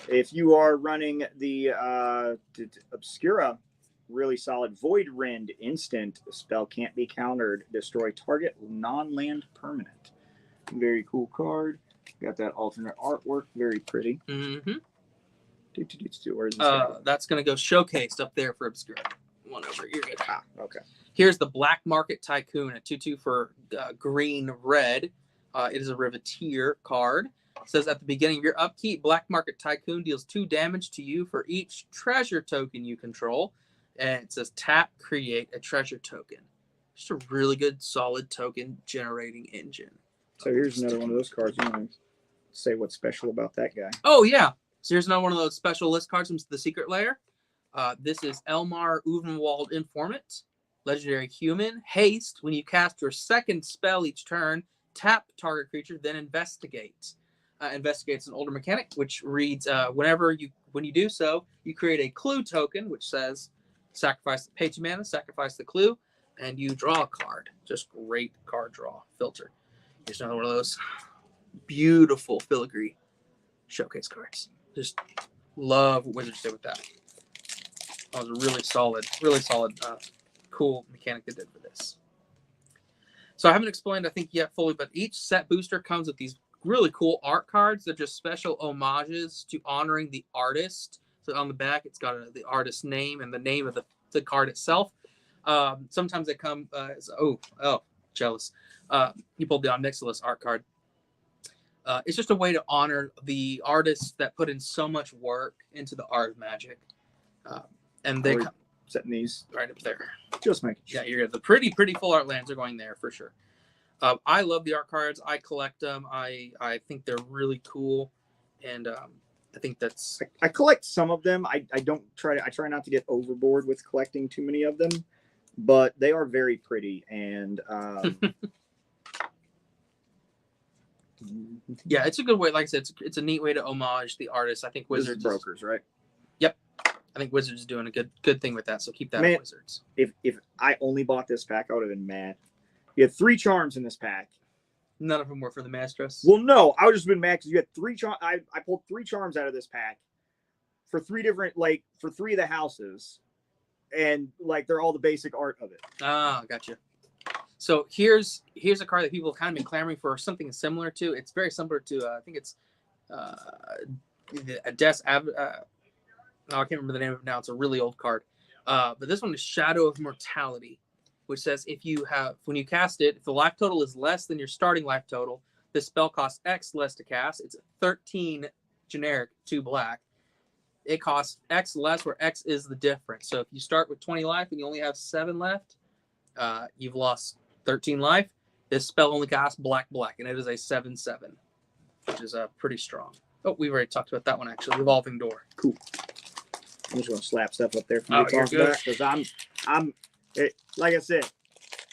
If you are running the Obscura, really solid Void Rend instant, the spell can't be countered. Destroy target non-land permanent. Very cool card. Got that alternate artwork. Very pretty.
Mm-hmm.
Where's this
that's going to go showcased up there for Obscura. One over. You're good.
Okay.
Here's the Black Market Tycoon at 2/2 for green-red. It is a Riveteer card. It says at the beginning of your upkeep, Black Market Tycoon deals 2 damage to you for each treasure token you control. And it says tap, create a treasure token. Just a really good, solid token generating engine.
So here's another one of those cards. You want to say what's special about that guy?
Oh, yeah. So here's another one of those special list cards from the Secret Lair. This is Elmar Uvenwald Informant. Legendary human. Haste. When you cast your second spell each turn, tap target creature, then investigate. Investigate's an older mechanic, which reads, when you do so, you create a clue token, which says, pay 2 mana, sacrifice the clue, and you draw a card. Just great card draw filter. Here's another one of those beautiful filigree showcase cards. Just love what Wizards did with that. That was a really solid, cool mechanic they did for this. So I haven't explained, I think, yet fully, but each set booster comes with these really cool art cards. They're just special homages to honoring the artist. So on the back, it's got the artist's name and the name of the card itself. Sometimes they come as, jealous. You pulled the Omnixilus art card. It's just a way to honor the artists that put in so much work into the art of Magic. And they come
setting these
right up there.
Just making sure.
Yeah, you're good. The pretty full art lands are going there for sure. I love the art cards. I collect them. I think they're really cool, and I think that's.
I collect some of them. I try not to get overboard with collecting too many of them, but they are very pretty and.
Yeah, it's a good way. Like I said, it's a neat way to homage the artist. I think Wizards
brokers, right?
Yep, I think Wizards is doing a good thing with that. So keep that at Wizards.
If I only bought this pack, I would have been mad. You had 3 charms in this pack.
None of them were for the Masters.
Well, no, I would just been mad because you had 3 charms. I pulled 3 charms out of this pack for 3 different, for 3 of the houses, and they're all the basic art of it. Ah,
gotcha. So here's a card that people have kind of been clamoring for something similar to. It's very similar to I think it's I can't remember the name of it now. It's a really old card. But this one is Shadow of Mortality, which says when you cast it, if the life total is less than your starting life total, this spell costs X less to cast. It's 13 generic, 2 black. It costs X less, where X is the difference. So if you start with 20 life and you only have 7 left, you've lost 13 life. This spell only costs black, and it is a 7/7, which is pretty strong. Oh, we've already talked about that one, actually. Evolving Door.
Cool. I'm just going to slap stuff up there for me to talk about, because like I said,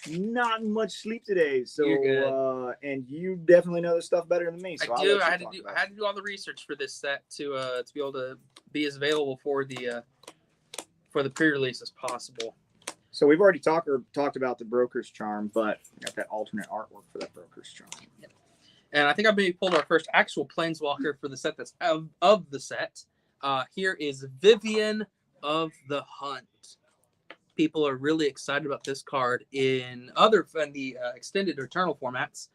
not much sleep today. So,
You're good.
And you definitely know this stuff better than me. So
I do. I had to do all the research for this set to be able to be as available for the pre-release as possible.
So we've already talked about the Broker's Charm, but we got that alternate artwork for that Broker's Charm.
Yeah. And I think I maybe pulled our first actual Planeswalker for the set that's of the set. Here is Vivian of the Hunt. People are really excited about this card in the extended Eternal formats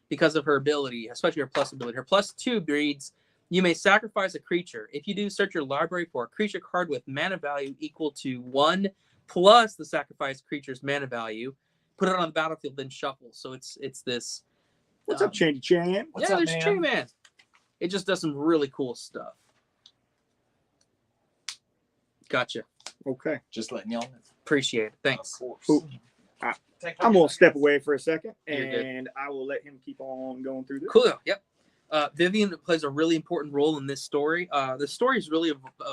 because of her ability, especially her plus ability. Her +2 reads, you may sacrifice a creature. If you do, search your library for a creature card with mana value equal to 1 plus the sacrificed creature's mana value. Put it on the battlefield, then shuffle. So it's this.
What's up, Chandy Chan?
What's up,
there's
man?
Chain Man. It just does some really cool stuff. Gotcha.
Okay.
Just letting y'all know.
Appreciate it. Thanks.
Of course.
Cool. I'm going to step away for a second, and I will let him keep on going through this.
Cool. Yep. Vivian plays a really important role in this story. The story is really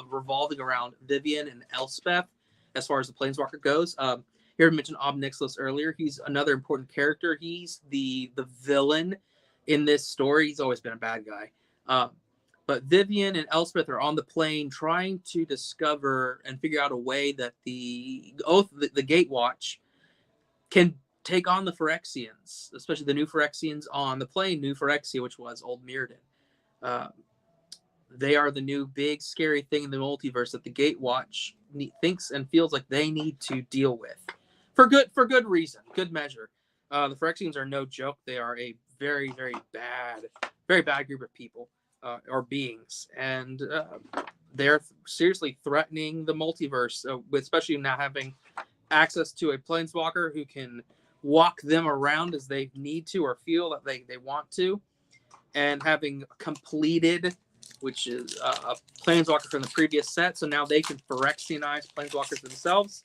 revolving around Vivian and Elspeth as far as the Planeswalker goes. Here I mentioned Ob Nixilis earlier. He's another important character. He's the villain in this story. He's always been a bad guy. But Vivian and Elspeth are on the plane trying to discover and figure out a way that the Gatewatch can take on the Phyrexians, especially the new Phyrexians on the plane, New Phyrexia, which was Old Mirrodin. They are the new big scary thing in the multiverse that the Gatewatch thinks and feels like they need to deal with for good reason, good measure. The Phyrexians are no joke. They are a very bad group of people or beings, and they're seriously threatening the multiverse, especially now having access to a Planeswalker who can walk them around as they need to or feel that they want to, and having completed, which is a Planeswalker from the previous set, so now they can Phyrexianize Planeswalkers themselves.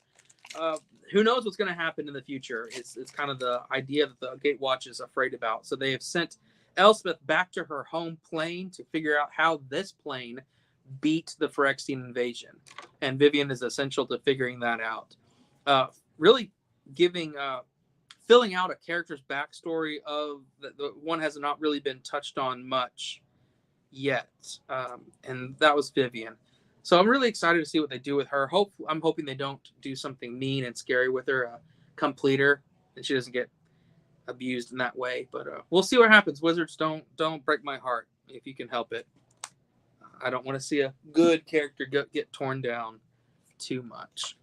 Who knows what's going to happen in the future? It's kind of the idea that the Gatewatch is afraid about. So they have sent Elspeth back to her home plane to figure out how this plane beat the Phyrexian invasion, and Vivian is essential to figuring that out. Really filling out a character's backstory of the one has not really been touched on much yet, and that was Vivian. So I'm really excited to see what they do with her. I'm hoping they don't do something mean and scary with her, complete her, and she doesn't get abused in that way. But we'll see what happens. Wizards, don't break my heart if you can help it. I don't want to see a good character get torn down too much.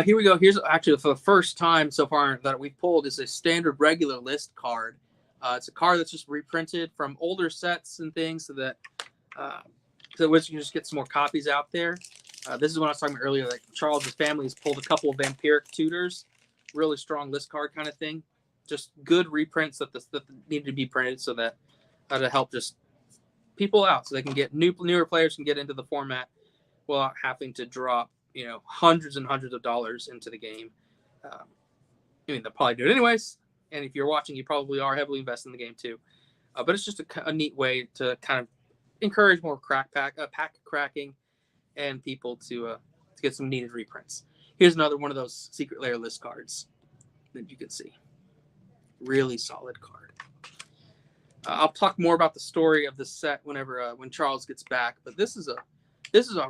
Here we go. Here's actually for the first time so far that we've pulled is a standard regular list card. It's a card that's just reprinted from older sets and things so that Wizards can just get some more copies out there. This is what I was talking about earlier. Like Charles' family has pulled a couple of Vampiric Tutors, really strong list card kind of thing. Just good reprints that need to be printed so that to help just people out so they can get newer players can get into the format without having to drop hundreds and hundreds of dollars into the game. I mean, they'll probably do it anyways. And if you're watching, you probably are heavily invested in the game too. But it's just a neat way to kind of encourage more pack cracking and people to get some needed reprints. Here's another one of those secret layer list cards that you can see. Really solid card. I'll talk more about the story of the set when Charles gets back. But this is a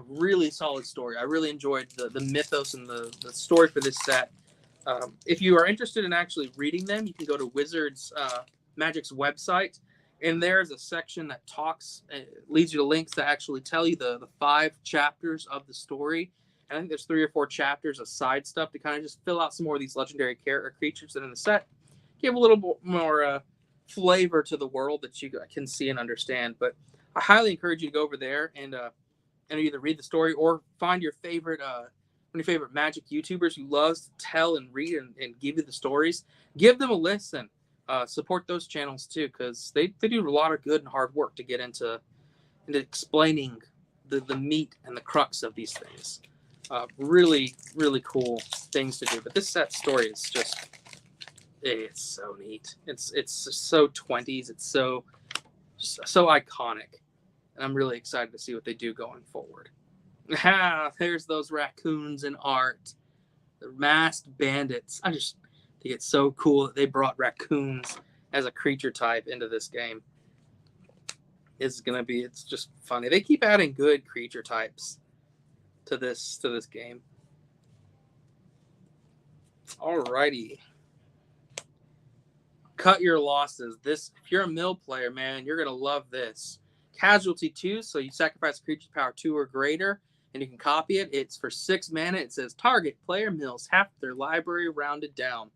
really solid story. I really enjoyed the mythos and the story for this set. If you are interested in actually reading them, you can go to Wizards Magic's website, and there's a section that leads you to links that actually tell you the 5 chapters of the story. And I think there's 3 or 4 chapters of side stuff to kind of just fill out some more of these legendary creatures that are in the set. Give a little more flavor to the world that you can see and understand. But I highly encourage you to go over there and either read the story or find your favorite Magic YouTubers who loves to tell and read and give you the stories. Give them a listen. Support those channels too, because they do a lot of good and hard work to get into explaining the meat and the crux of these things. Really, really cool things to do. But this set story is it's so neat. It's so 20s. It's so iconic. And I'm really excited to see what they do going forward. There's those raccoons in art. The masked bandits. I just think it's so cool that they brought raccoons as a creature type into this game. It's just funny. They keep adding good creature types to this game. Alrighty. Cut your losses. If you're a mill player, man, you're gonna love this. Casualty 2, so you sacrifice a creature power 2 or greater, and you can copy it. It's for 6 mana. It says target player mills half their library rounded down.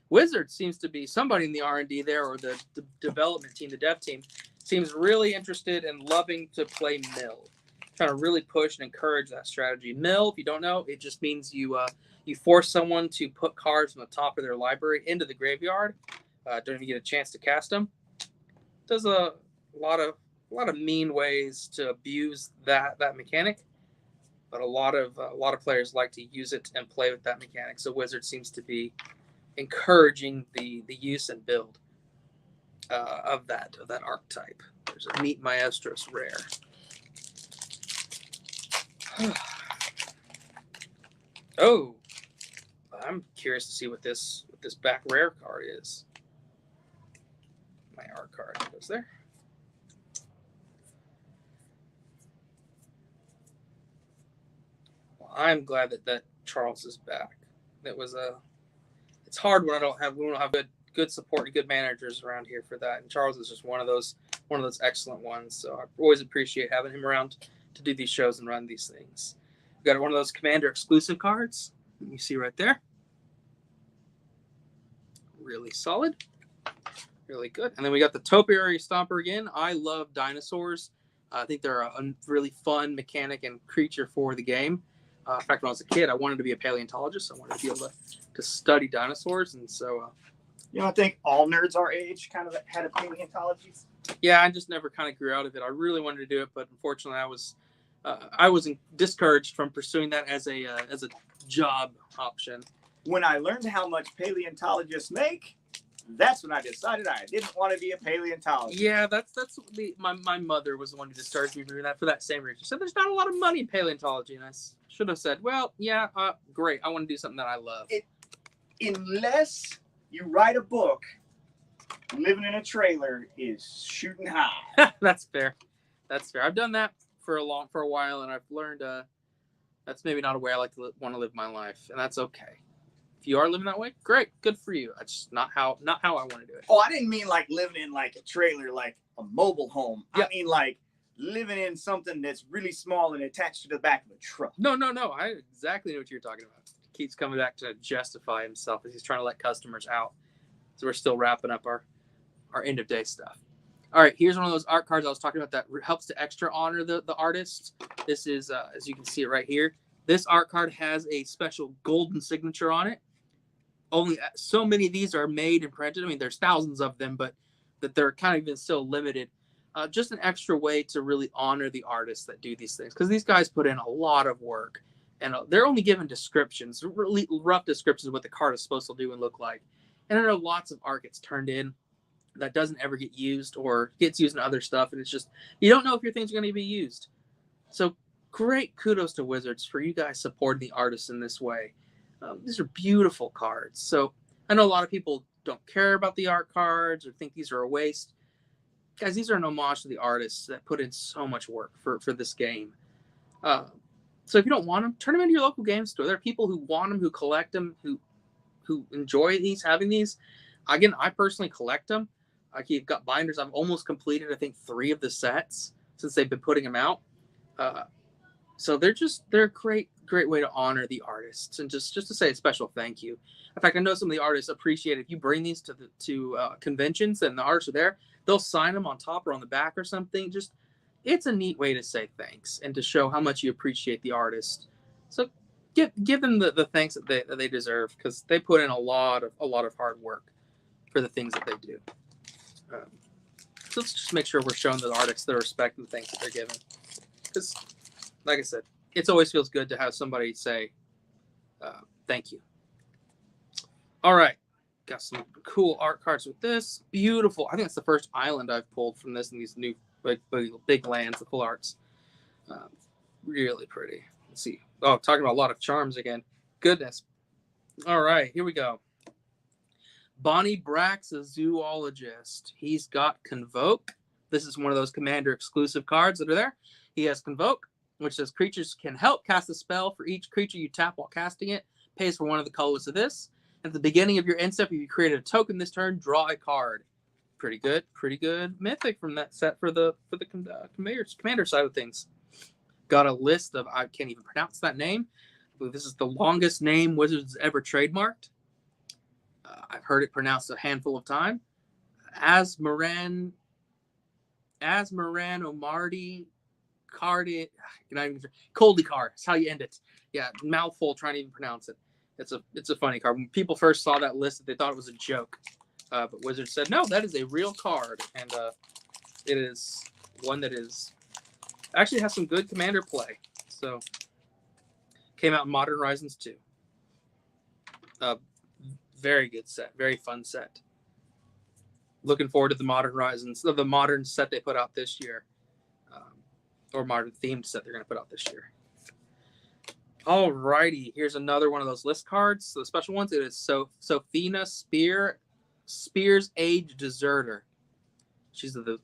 Wizard seems to be somebody in the R&D there, or the development team, the dev team, seems really interested and loving to play mill. Trying to really push and encourage that strategy. Mill, if you don't know, it just means you force someone to put cards from the top of their library into the graveyard. Don't even get a chance to cast them. There's a lot of mean ways to abuse that mechanic, but a lot of players like to use it and play with that mechanic. So Wizard seems to be encouraging the use and build of that archetype. There's a Meet Maestros rare. Oh, I'm curious to see what this back rare card is. My art card goes there. Well, I'm glad that Charles is back. It's hard when we don't have good support and good managers around here for that. And Charles is just one of those excellent ones. So I always appreciate having him around to do these shows and run these things. We got one of those Commander exclusive cards. You see right there. Really solid. Really good. And then we got the Topiary Stomper again. I love dinosaurs. I think they're a really fun mechanic and creature for the game. In fact, when I was a kid, I wanted to be a paleontologist. I wanted to be able to study dinosaurs. And so...
you don't think all nerds our age kind of had a paleontology?
Yeah, I just never kind of grew out of it. I really wanted to do it, but unfortunately I was discouraged from pursuing that as a job option. When
I learned how much paleontologists make, that's when I decided I didn't want to be a paleontologist.
Yeah, my mother was the one who discouraged me from doing that for that same reason. She said there's not a lot of money in paleontology, and I should have said, well, yeah, great. I want to do something that I love.
Unless you write a book, living in a trailer is shooting high.
That's fair. I've done that for a while, and I've learned that's maybe not a way I want to live my life, and that's okay. If you are living that way, great, good for you. That's just not how I want to do it.
Oh, I didn't mean like living in like a trailer, like a mobile home. Yep. I mean like living in something that's really small and attached to the back of a truck.
No. I exactly know what you're talking about. He keeps coming back to justify himself as he's trying to let customers out. So we're still wrapping up our end of day stuff. All right, here's one of those art cards I was talking about that helps to extra honor the artist. This is, as you can see it right here, this art card has a special golden signature on it. Only so many of these are made and printed. I mean, there's thousands of them, but that they're kind of even still limited. Just an extra way to really honor the artists that do these things, because these guys put in a lot of work, and they're only given descriptions, really rough descriptions of what the card is supposed to do and look like. And I know lots of art gets turned in that doesn't ever get used or gets used in other stuff, and it's just you don't know if your things are going to be used. So great kudos to Wizards for you guys supporting the artists in this way. These are beautiful cards. So I know a lot of people don't care about the art cards or think these are a waste. Guys, these are an homage to the artists that put in so much work for this game. So if you don't want them, turn them into your local game store. There are people who want them, who collect them, who enjoy having these. Again, I personally collect them. I've got binders. I've almost completed, I think, 3 of the sets since they've been putting them out. So they're a great way to honor the artists and just to say a special thank you. In fact, I know some of the artists appreciate it. If you bring these to conventions and the artists are there, they'll sign them on top or on the back or something. Just it's a neat way to say thanks and to show how much you appreciate the artist. So give them the thanks that they deserve, because they put in a lot of hard work for the things that they do. So let's just make sure we're showing the artists the respect and the things that they're given. Because, like I said, it always feels good to have somebody say thank you. All right. Got some cool art cards with this. Beautiful. I think it's the first island I've pulled from this in these new big lands, the full arts. Really pretty. Let's see. Oh, talking about a lot of charms again. Goodness. All right, here we go. Bonnie Brack's a zoologist. He's got Convoke. This is one of those Commander exclusive cards that are there. He has Convoke, which says creatures can help cast a spell for each creature you tap while casting it. Pays for one of the colors of this. At the beginning of your end step, if you created a token this turn, draw a card. Pretty good mythic from that set for the commander side of things. Got a list of, I can't even pronounce that name. I believe this is the longest name Wizards ever trademarked. I've heard it pronounced a handful of times. Asmaran Omardi Cardi, Coldicard. That's how you end it. Yeah, mouthful trying to even pronounce it. It's a funny card. When people first saw that list, they thought it was a joke. But Wizards said, no, that is a real card. And it is one that is actually has some good commander play. So came out in Modern Horizons 2. Very good set. Very fun set. Looking forward to the Modern Horizons, the modern set they put out this year. Or modern themed set they're going to put out this year. Alrighty, here's another one of those list cards. So the special ones, it is Sophina Spears Age Deserter. She's the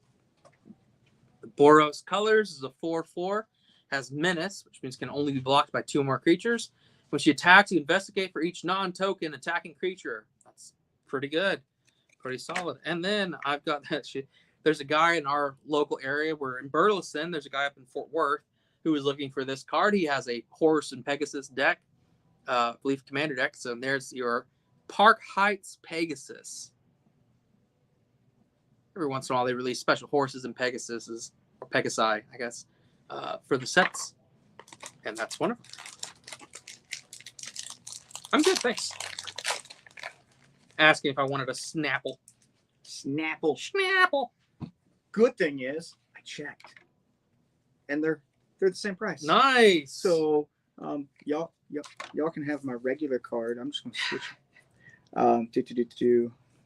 Boros colors, is a 4/4, has Menace, which means can only be blocked by 2 or more creatures. When she attacks, you investigate for each non-token attacking creature. That's pretty good. Pretty solid. And then I've got that shit. There's a guy in our local area. We're in Burleson. There's a guy up in Fort Worth who is looking for this card. He has a Horse and Pegasus deck, I believe commander deck. So there's your Park Heights Pegasus. Every once in a while they release special horses and Pegasuses, or Pegasi, I guess, for the sets. And that's one of them. I'm good, thanks. Asking if I wanted a Snapple.
Snapple. Good thing is, I checked, and they're the same price.
Nice.
So, y'all can have my regular card. I'm just gonna switch.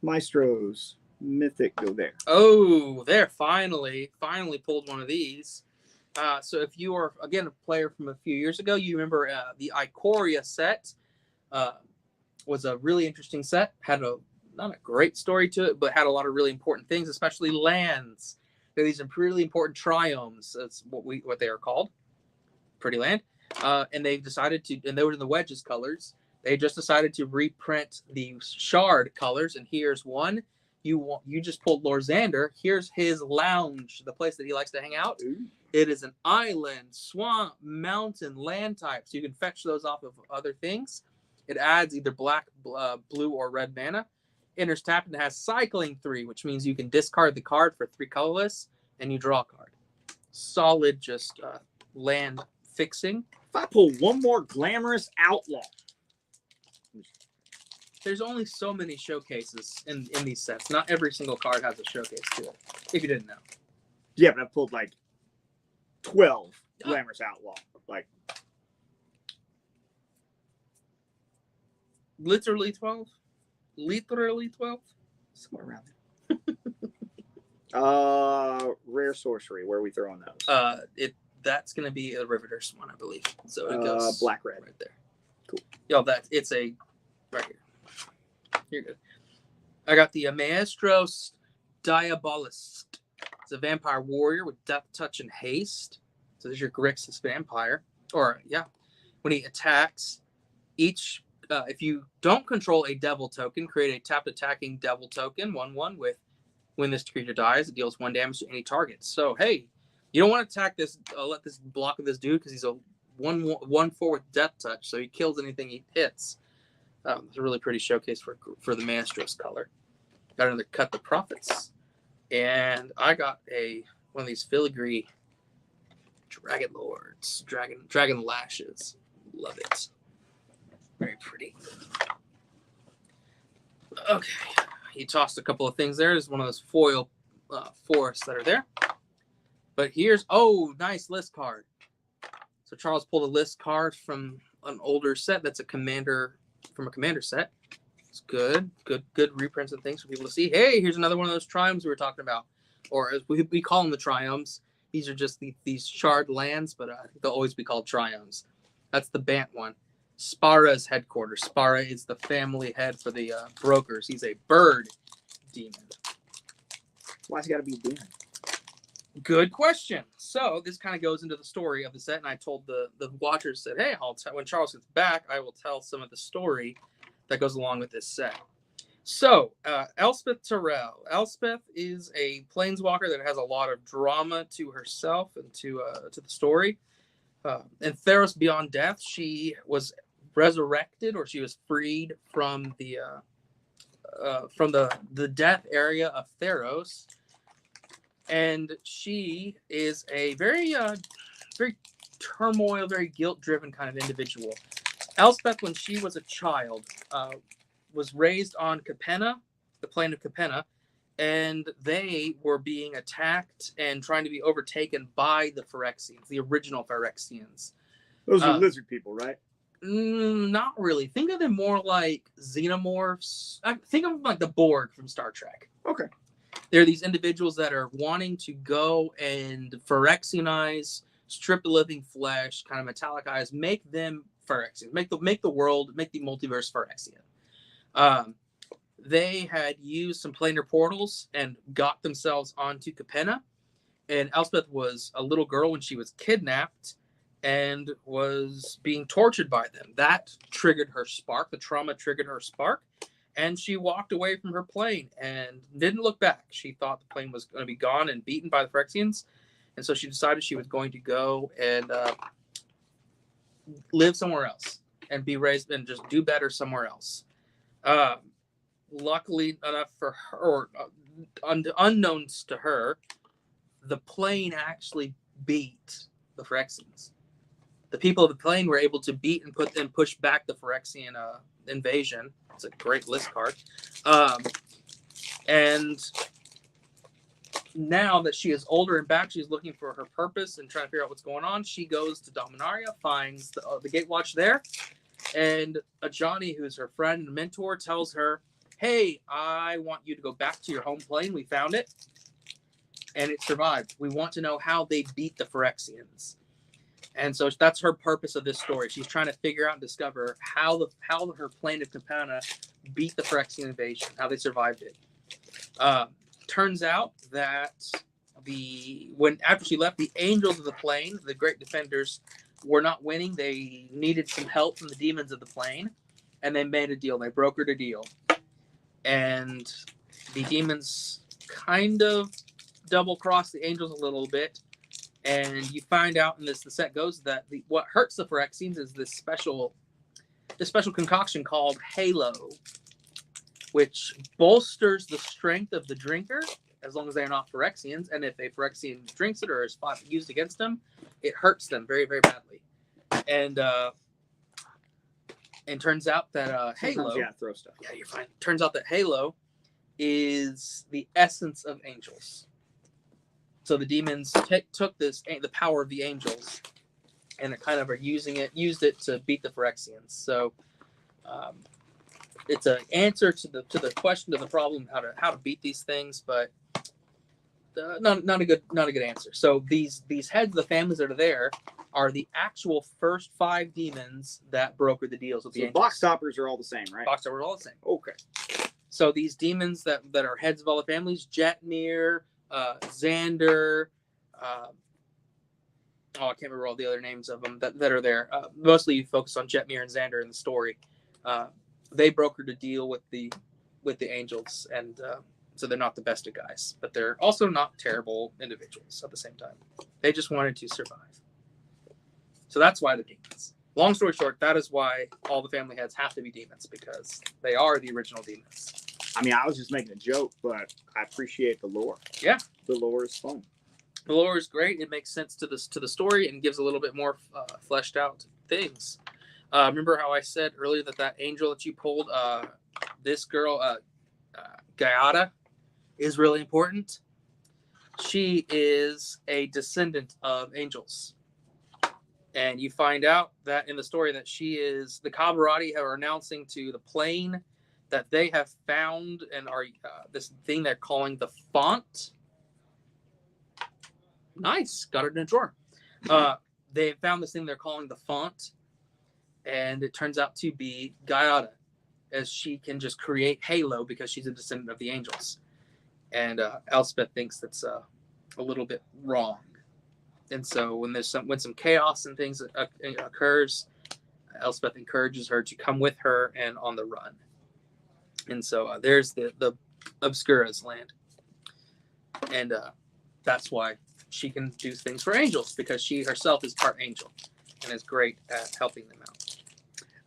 Maestros Mythic go there.
Oh, there finally pulled one of these. So if you are again a player from a few years ago, you remember the Ikoria set. Was a really interesting set. Had not a great story to it, but had a lot of really important things, especially lands. They're these really important triomes. That's what they are called. Pretty land. And they decided to, and they were in the Wedges colors. They just decided to reprint the Shard colors. And here's one. You just pulled Lorzander. Here's his lounge, the place that he likes to hang out. Ooh. It is an island, swamp, mountain, land type. So you can fetch those off of other things. It adds either black, blue, or red mana. Enters tapped and has cycling 3, which means you can discard the card for 3 colorless and you draw a card. Solid, just land fixing.
If I pull one more glamorous outlaw.
There's only so many showcases in these sets. Not every single card has a showcase to it, if you didn't know.
Yeah, but I pulled like 12 glamorous outlaw. Like
literally 12? Literally 12?
Somewhere around there. Rare sorcery. Where are we throwing those?
That's gonna be a Riveter's one, I believe. So it goes
black red
right there.
Cool.
Yo, it's a right here. You're good. I got the Maestros Diabolist. It's a vampire warrior with death, touch, and haste. So there's your Grixis vampire. Or yeah, when he attacks, each if you don't control a devil token, create a tapped attacking devil token, 1/1 with when this creature dies, it deals 1 damage to any target. So hey, you don't want to attack this, let this block of this dude because he's a 1/4 with death touch, so he kills anything he hits. It's a really pretty showcase for the Maestros color. Got another Cut the Prophets, and I got one of these filigree Dragon Lords, Dragon Lashes. Love it. Very pretty. Okay, he tossed a couple of things there. There's one of those foil forests that are there. But here's, nice list card. So Charles pulled a list card from an older set that's a commander set. It's good reprints and things for people to see. Hey, here's another one of those triomes we were talking about. Or as we call them the triomes. These are just these shard lands, but I think they'll always be called triomes. That's the Bant one. Spara's headquarters. Spara is the family head for the brokers. He's a bird demon.
Why's it got to be a demon?
Good question. So this kind of goes into the story of the set, and I told the watchers, said, hey, when Charles gets back, I will tell some of the story that goes along with this set. So Elspeth Terrell. Elspeth is a planeswalker that has a lot of drama to herself and to the story. In Theros Beyond Death, she was resurrected, or she was freed from the death area of Theros. And she is a very turmoil, very guilt-driven kind of individual. Elspeth, when she was a child, was raised on Capenna, the plane of Capenna, and they were being attacked and trying to be overtaken by the Phyrexians, the original Phyrexians.
Those are lizard people, right?
Not really. Think of them more like xenomorphs. Think of them like the Borg from Star Trek.
Okay.
They're these individuals that are wanting to go and Phyrexianize, strip the living flesh, kind of metallicize, make them Phyrexians, make the multiverse Phyrexian. They had used some planar portals and got themselves onto Capenna. And Elspeth was a little girl when she was kidnapped and was being tortured by them. That triggered her spark. The trauma triggered her spark. And she walked away from her plane and didn't look back. She thought the plane was going to be gone and beaten by the Phyrexians. And so she decided she was going to go and live somewhere else and be raised and just do better somewhere else. Luckily enough for her, or unknowns to her, the plane actually beat the Phyrexians. The people of the plane were able to beat and push back the Phyrexian invasion. It's a great list card. And now that she is older and back, she's looking for her purpose and trying to figure out what's going on. She goes to Dominaria, finds the Gatewatch there, and Johnny, who's her friend and mentor, tells her, hey, I want you to go back to your home plane. We found it, and it survived. We want to know how they beat the Phyrexians. And so that's her purpose of this story. She's trying to figure out and discover how her plane of Capenna beat the Phyrexian invasion, how they survived it. Turns out that after she left, the angels of the plane, the great defenders, were not winning. They needed some help from the demons of the plane, and they made a deal. They brokered a deal. And the demons kind of double-crossed the angels a little bit. And you find out, and the set goes, that what hurts the Phyrexians is this special concoction called Halo, which bolsters the strength of the drinker, as long as they are not Phyrexians. And if a Phyrexian drinks it or is used against them, it hurts them very, very badly. And turns out that Halo...
Yeah, throw stuff.
Yeah, you're fine. Turns out that Halo is the essence of angels. So the demons took the power of the angels, and it kind of used it to beat the Phyrexians. So it's an answer to the question, to the problem, how to beat these things, but not a good answer. So these heads of the families that are there are the actual first 5 demons that brokered the deals with the angels.
Box toppers are all the same, right?
Box toppers are all the same.
Okay.
So these demons that are heads of all the families, Jetmir, Xander, I can't remember all the other names of them that are there. Mostly you focus on Jetmir and Xander in the story. They brokered a deal with the angels, and so they're not the best of guys, but they're also not terrible individuals at the same time. They just wanted to survive. So that's why they're demons. Long story short, that is why all the family heads have to be demons, because they are the original demons.
I mean, I was just making a joke, but I appreciate the lore.
Yeah.
The lore is fun.
The lore is great. It makes sense to the story and gives a little bit more fleshed out things. Remember how I said earlier that angel that you pulled, this girl, Gaiata, is really important? She is a descendant of angels. And you find out that in the story that she is, the Cabarati are announcing to the plane that they have found and are this thing they're calling the font. Nice, got it in a drawer. They found this thing they're calling the font, and it turns out to be Gaiata, as she can just create Halo because she's a descendant of the angels. And Elspeth thinks that's a little bit wrong. And so when some chaos and things occurs, Elspeth encourages her to come with her and on the run. And so there's the Obscura's land. And that's why she can do things for angels, because she herself is part angel and is great at helping them out.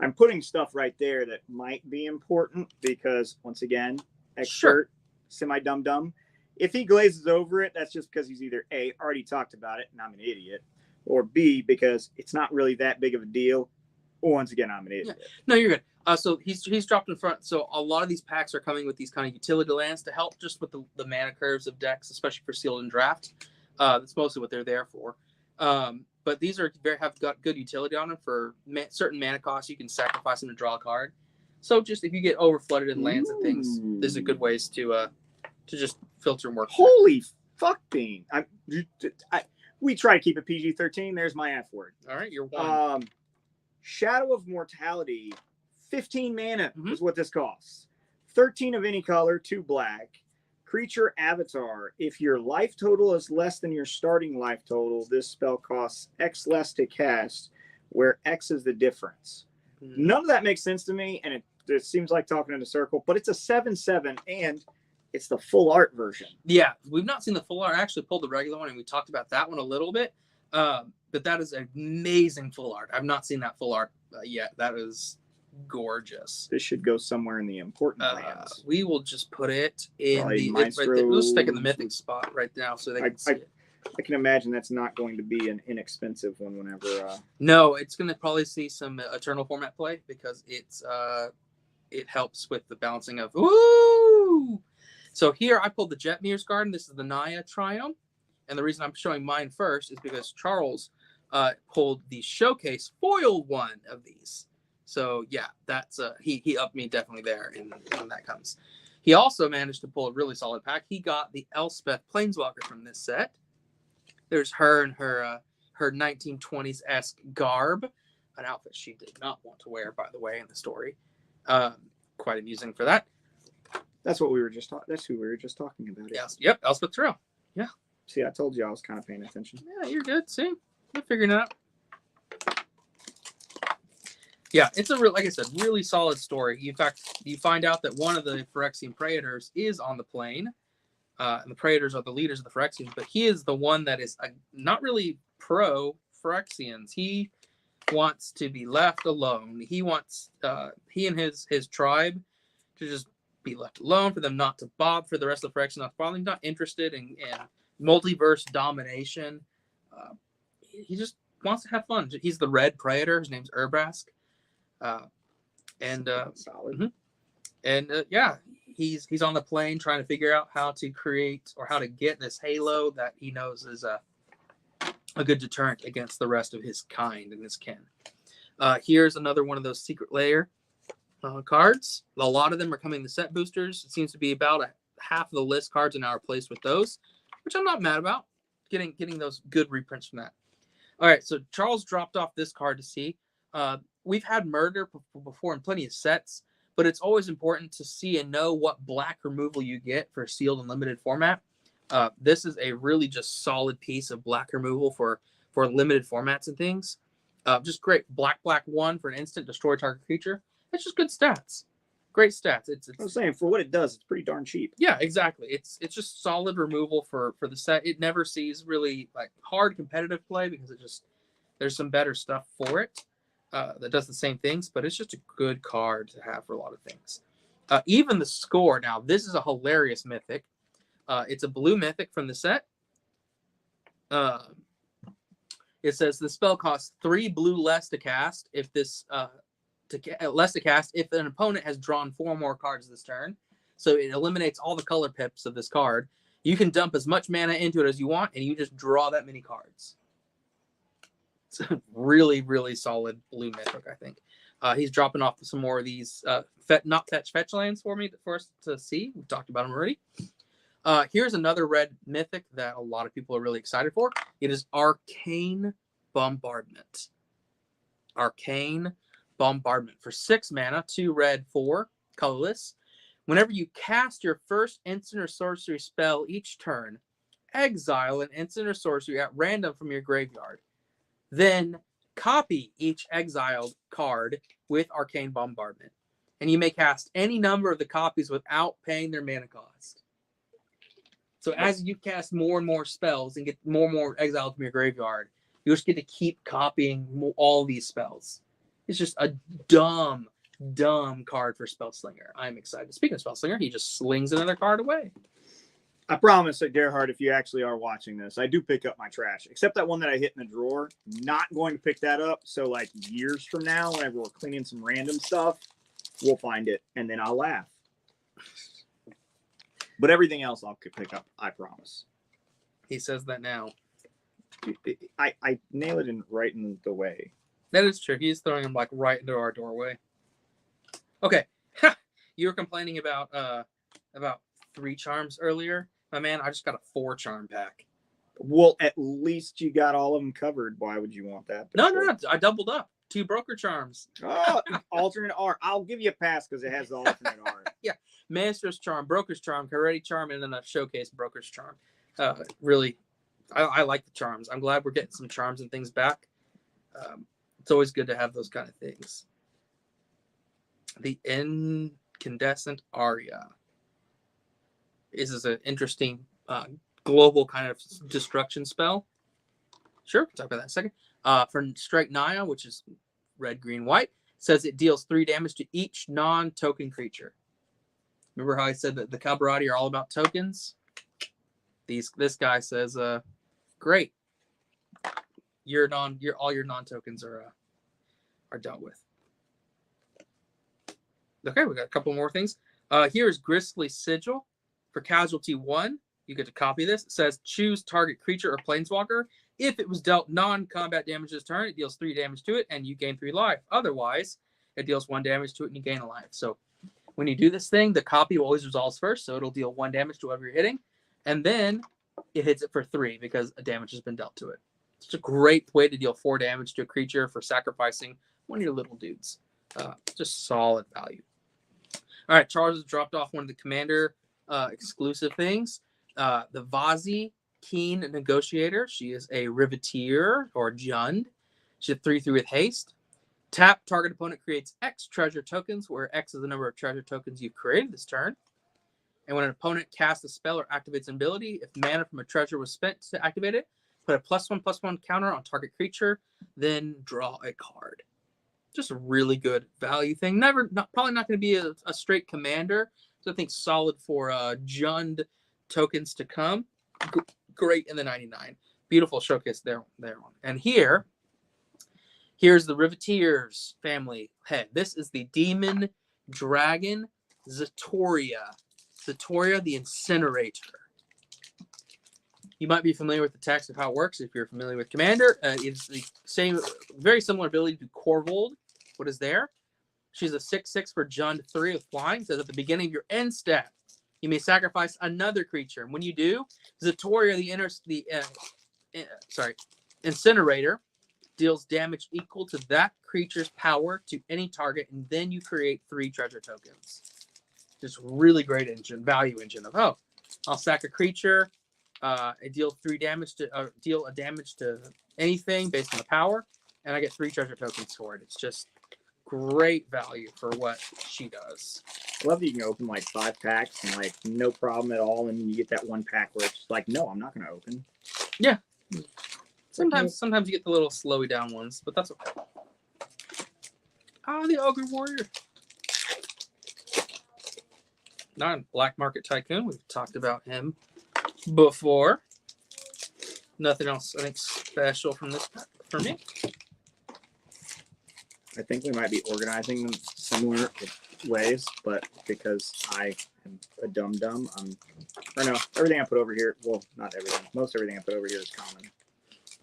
I'm putting stuff right there that might be important because, once again, expert,
Sure.
semi-dum-dum. If he glazes over it, that's just because he's either A, already talked about it and I'm an idiot, or B, because it's not really that big of a deal. Or once again, I'm an idiot.
Yeah. No, you're good. So he's dropped in front. So a lot of these packs are coming with these kind of utility lands to help just with the mana curves of decks, especially for sealed and draft. That's mostly what they're there for. But these are have got good utility on them for certain mana costs. You can sacrifice them to draw a card. So just if you get over flooded in lands and things, these are good ways to just filter and work.
Holy fuck, Bean! We try to keep it PG-13. There's my F word.
All right, you're one.
Shadow of Mortality, 15 mana is what this costs. 13 of any color, 2 black. Creature avatar. If your life total is less than your starting life total, this spell costs X less to cast, where X is the difference. None of that makes sense to me, and it seems like talking in a circle, but it's a 7/7, and it's the full art version.
Yeah, we've not seen the full art. I actually pulled the regular one, and we talked about that one a little bit. But that is amazing full art. I've not seen that full art yet. That is gorgeous.
This should go somewhere in the important lands.
We will just put it in
Probably
right there. We'll stick in the mythic spot right now so they can see it.
I can imagine that's not going to be an inexpensive one whenever.
No, it's going to probably see some Eternal format play because it helps with the balancing of. Ooh! So here I pulled the Jetmir's Garden. This is the Naya Triome. And the reason I'm showing mine first is because Charles pulled the showcase foil one of these. So yeah, that's he upped me definitely there when that comes. He also managed to pull a really solid pack. He got the Elspeth Planeswalker from this set. There's her and her 1920s-esque garb, an outfit she did not want to wear, by the way, in the story. Quite amusing for that.
That's what we were just talking. That's who we were just talking about.
Yes. Yep. Elspeth Trail. Yeah.
See, I told you I was kind of paying attention.
Yeah, you're good. See, you're figuring it out. Yeah, it's like I said, really solid story. In fact, you find out that one of the Phyrexian Praetors is on the plane. And the Praetors are the leaders of the Phyrexians, but he is the one that is not really pro Phyrexians. He wants to be left alone. He wants he and his tribe to just be left alone, for them not to bob, for the rest of the Phyrexians not to bother. He's not interested in multiverse domination. He just wants to have fun. He's the Red Praetor. His name's Urbrask.
Solid.
Yeah, he's on the plane trying to figure out how to create or how to get this halo that he knows is a good deterrent against the rest of his kind and his kin. Here's another one of those secret layer cards. A lot of them are coming to set boosters. It seems to be about half of the list cards are now replaced with those, which I'm not mad about. Getting those good reprints from that. All right, so Charles dropped off this card to see. We've had Murder before in plenty of sets, but it's always important to see and know what black removal you get for sealed and limited format. This is a really just solid piece of black removal for limited formats and things. Just great. Black 1 for an instant, destroy target creature. It's just good stats. Great stats. It's
I was saying, for what it does, it's pretty darn cheap.
Yeah, exactly. It's just solid removal for the set. It never sees really like hard competitive play because there's some better stuff for it that does the same things, but it's just a good card to have for a lot of things. Even the score. Now, this is a hilarious mythic. It's a blue mythic from the set. It says the spell costs 3 blue less to cast if this less to cast if an opponent has drawn 4 more cards this turn. So it eliminates all the color pips of this card. You can dump as much mana into it as you want, and you just draw that many cards. It's a really, really solid blue mythic, I think. He's dropping off some more of these not fetch lands for us to see. We've talked about them already. Here's another red mythic that a lot of people are really excited for. It is Arcane Bombardment. Arcane Bombardment. For 6 mana, 2 red, 4, colorless. Whenever you cast your first instant or sorcery spell each turn, exile an instant or sorcery at random from your graveyard. Then copy each exiled card with Arcane Bombardment. And you may cast any number of the copies without paying their mana cost. So as you cast more and more spells and get more and more exiled from your graveyard, you just get to keep copying all these spells. It's just a dumb card for Spellslinger. I'm excited. Speaking of Spellslinger, he just slings another card away.
I promise that, Gerhard, if you actually are watching this, I do pick up my trash, except that one that I hit in the drawer. Not going to pick that up. So, like, years from now, whenever we're cleaning some random stuff, we'll find it, and then I'll laugh. But everything else I'll pick up, I promise.
He says that now.
I nail it right in the way.
That is true. He's throwing them, like, right into our doorway. Okay. You were complaining about 3 charms earlier. My man, I just got a 4 charm pack.
Well, at least you got all of them covered. Why would you want that?
No. I doubled up. 2 broker charms.
Oh, alternate R. I'll give you a pass because it has the alternate R.
Yeah. Master's charm, broker's charm, Carretti charm, and then a showcase broker's charm. Really, I like the charms. I'm glad we're getting some charms and things back. It's always good to have those kind of things. The Incandescent Aria. This is an interesting global kind of destruction spell. Sure, we'll talk about that in a second. For Strike Naya, which is red, green, white, says it deals 3 damage to each non-token creature. Remember how I said that the Cabarati are all about tokens? This guy says, great. All your non-tokens are dealt with. Okay, we got a couple more things. Here's Grisly Sigil. For Casualty 1, you get to copy this. It says, choose target creature or planeswalker. If it was dealt non-combat damage this turn, it deals 3 damage to it, and you gain 3 life. Otherwise, it deals 1 damage to it, and you gain a life. So when you do this thing, the copy always resolves first, so it'll deal 1 damage to whoever you're hitting, and then it hits it for 3 because a damage has been dealt to it. It's a great way to deal 4 damage to a creature for sacrificing one of your little dudes. Just solid value. All right, Charles has dropped off one of the commander exclusive things. The Vazi Keen Negotiator. She is a Riveteer or Jund. She's a 3/3 with haste. Tap, target opponent creates X treasure tokens, where X is the number of treasure tokens you've created this turn. And when an opponent casts a spell or activates an ability, if mana from a treasure was spent to activate it, put a +1/+1 counter on target creature, then draw a card. Just a really good value thing. Probably not going to be a straight commander. So I think solid for Jund tokens to come. Great in the 99. Beautiful showcase there. And here's the Riveteers family head. This is the Demon Dragon Zatoria. Zatoria the Incinerator. You might be familiar with the text of how it works if you're familiar with Commander. It's the same, very similar ability to Corvold. What is there? She's a 6/6 for Jund 3 with flying. Says at the beginning of your end step, you may sacrifice another creature. And when you do, Zatoria the Incinerator deals damage equal to that creature's power to any target, and then you create 3 treasure tokens. Just really great value engine of I'll sack a creature. I deal 3 damage to deal a damage to anything based on the power, and I get 3 treasure tokens for it. It's just great value for what she does.
I love that you can open like 5 packs and like no problem at all, and you get that one pack where it's like, no, I'm not going to open.
Yeah. Sometimes you get the little slowy down ones, but that's okay. The Ogre Warrior. Black Market Tycoon. We've talked about him before. Nothing else, I think, special from this pack for me.
I think we might be organizing them similar ways, but because I am a dum-dum, everything I put over here, well, not everything, most everything I put over here is common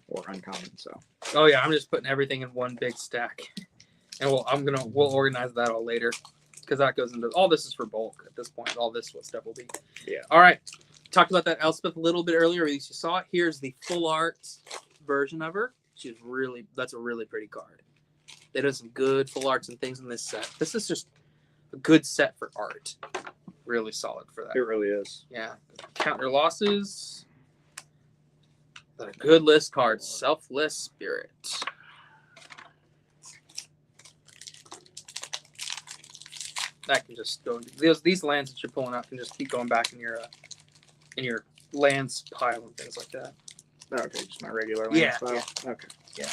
or uncommon, so.
Oh yeah, I'm just putting everything in one big stack. And we'll organize that all later, because that goes into, all this is for bulk at this point, all this stuff will be.
Yeah.
All right, talked about that Elspeth a little bit earlier, at least you saw it. Here's the full art version of her. That's a really pretty card. They did some good full arts and things in this set. This is just a good set for art. Really solid for that.
It really is.
Yeah. Count your losses. A good list card. Selfless Spirit. That can just go. These lands that you're pulling out can just keep going back in your lands pile and things like that.
Okay, just my regular lands pile.
Yeah.
Okay.
Yeah.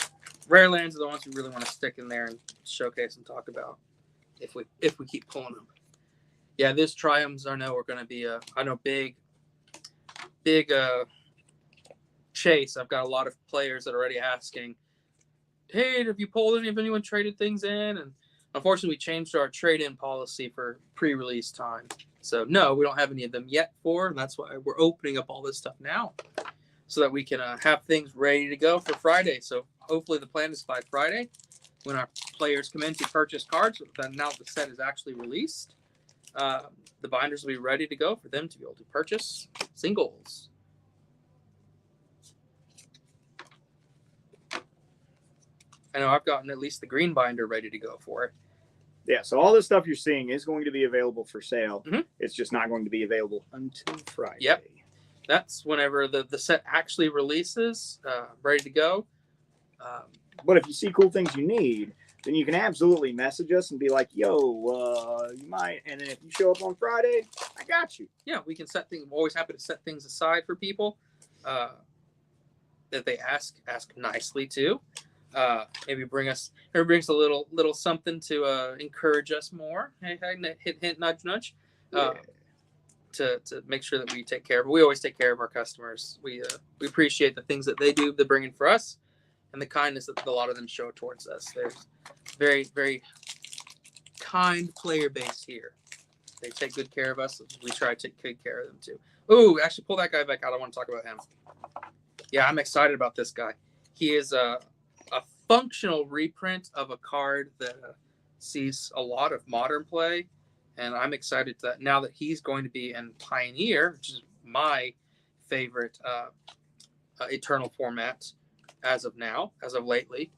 Rare lands are the ones we really want to stick in there and showcase and talk about if we keep pulling them. Yeah, this Triumphs I know are going to be big chase. I've got a lot of players that are already asking, hey, have you pulled any? Have anyone traded things in? And unfortunately, we changed our trade-in policy for pre-release time. So no, we don't have any of them yet and that's why we're opening up all this stuff now so that we can have things ready to go for Friday. So hopefully the plan is by Friday when our players come in to purchase cards. Then now the set is actually released. The binders will be ready to go for them to be able to purchase singles. I know I've gotten at least the green binder ready to go for it.
Yeah, so all this stuff you're seeing is going to be available for sale.
Mm-hmm.
It's just not going to be available until Friday.
Yep. That's whenever the set actually releases, ready to go.
But if you see cool things you need, then you can absolutely message us and be like, yo, you might. And then if you show up on Friday, I got you.
Yeah, we can set things. I'm always happy to set things aside for people that they ask nicely too. Maybe brings a little something to encourage us more. Hey, hint, nudge, nudge. To make sure that we take care of. We always take care of our customers. We appreciate the things that they do, they bring in for us, and the kindness that a lot of them show towards us. There's very, very kind player base here. They take good care of us. We try to take good care of them too. Ooh, actually pull that guy back out. I want to talk about him. Yeah, I'm excited about this guy. He is a functional reprint of a card that sees a lot of modern play. And I'm excited that now that he's going to be in Pioneer, which is my favorite Eternal format as of lately.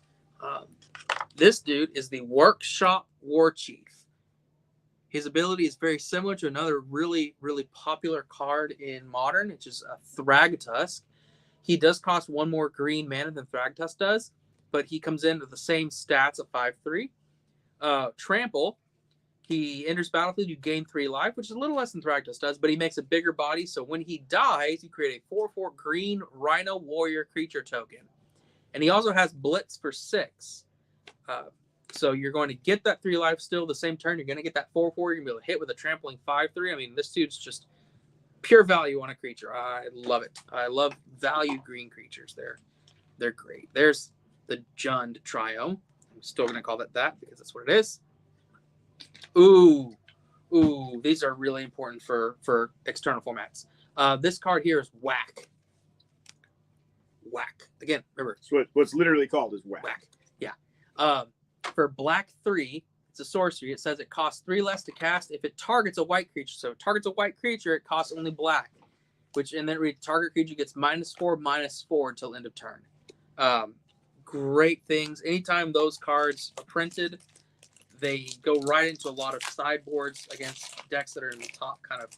This dude is the Workshop War Chief. His ability is very similar to another really, really popular card in Modern, which is a Thragtusk. He does cost one more green mana than Thragtusk does, but he comes in with the same stats of 5/3. Trample. He enters battlefield, you gain 3 life, which is a little less than Thragtusk does, but he makes a bigger body, so when he dies, you create a 4/4 green Rhino Warrior creature token. And he also has Blitz for 6. So you're going to get that 3 life still the same turn. You're going to get that 4/4. You're going to be able to hit with a trampling 5/3. I mean, this dude's just pure value on a creature. I love it. I love value green creatures. They're great. There's the Jund Triome. I'm still going to call it that because that's what it is. Ooh, these are really important for external formats. This card here is Whack. Whack. Again, remember.
So what's literally called is Whack.
Whack. Yeah. For black 3, it's a sorcery. It says it costs 3 less to cast if it targets a white creature. So if it targets a white creature, it costs only black. And then target creature gets -4/-4 until end of turn. Great things. Anytime those cards are printed, they go right into a lot of sideboards against decks that are in the top kind of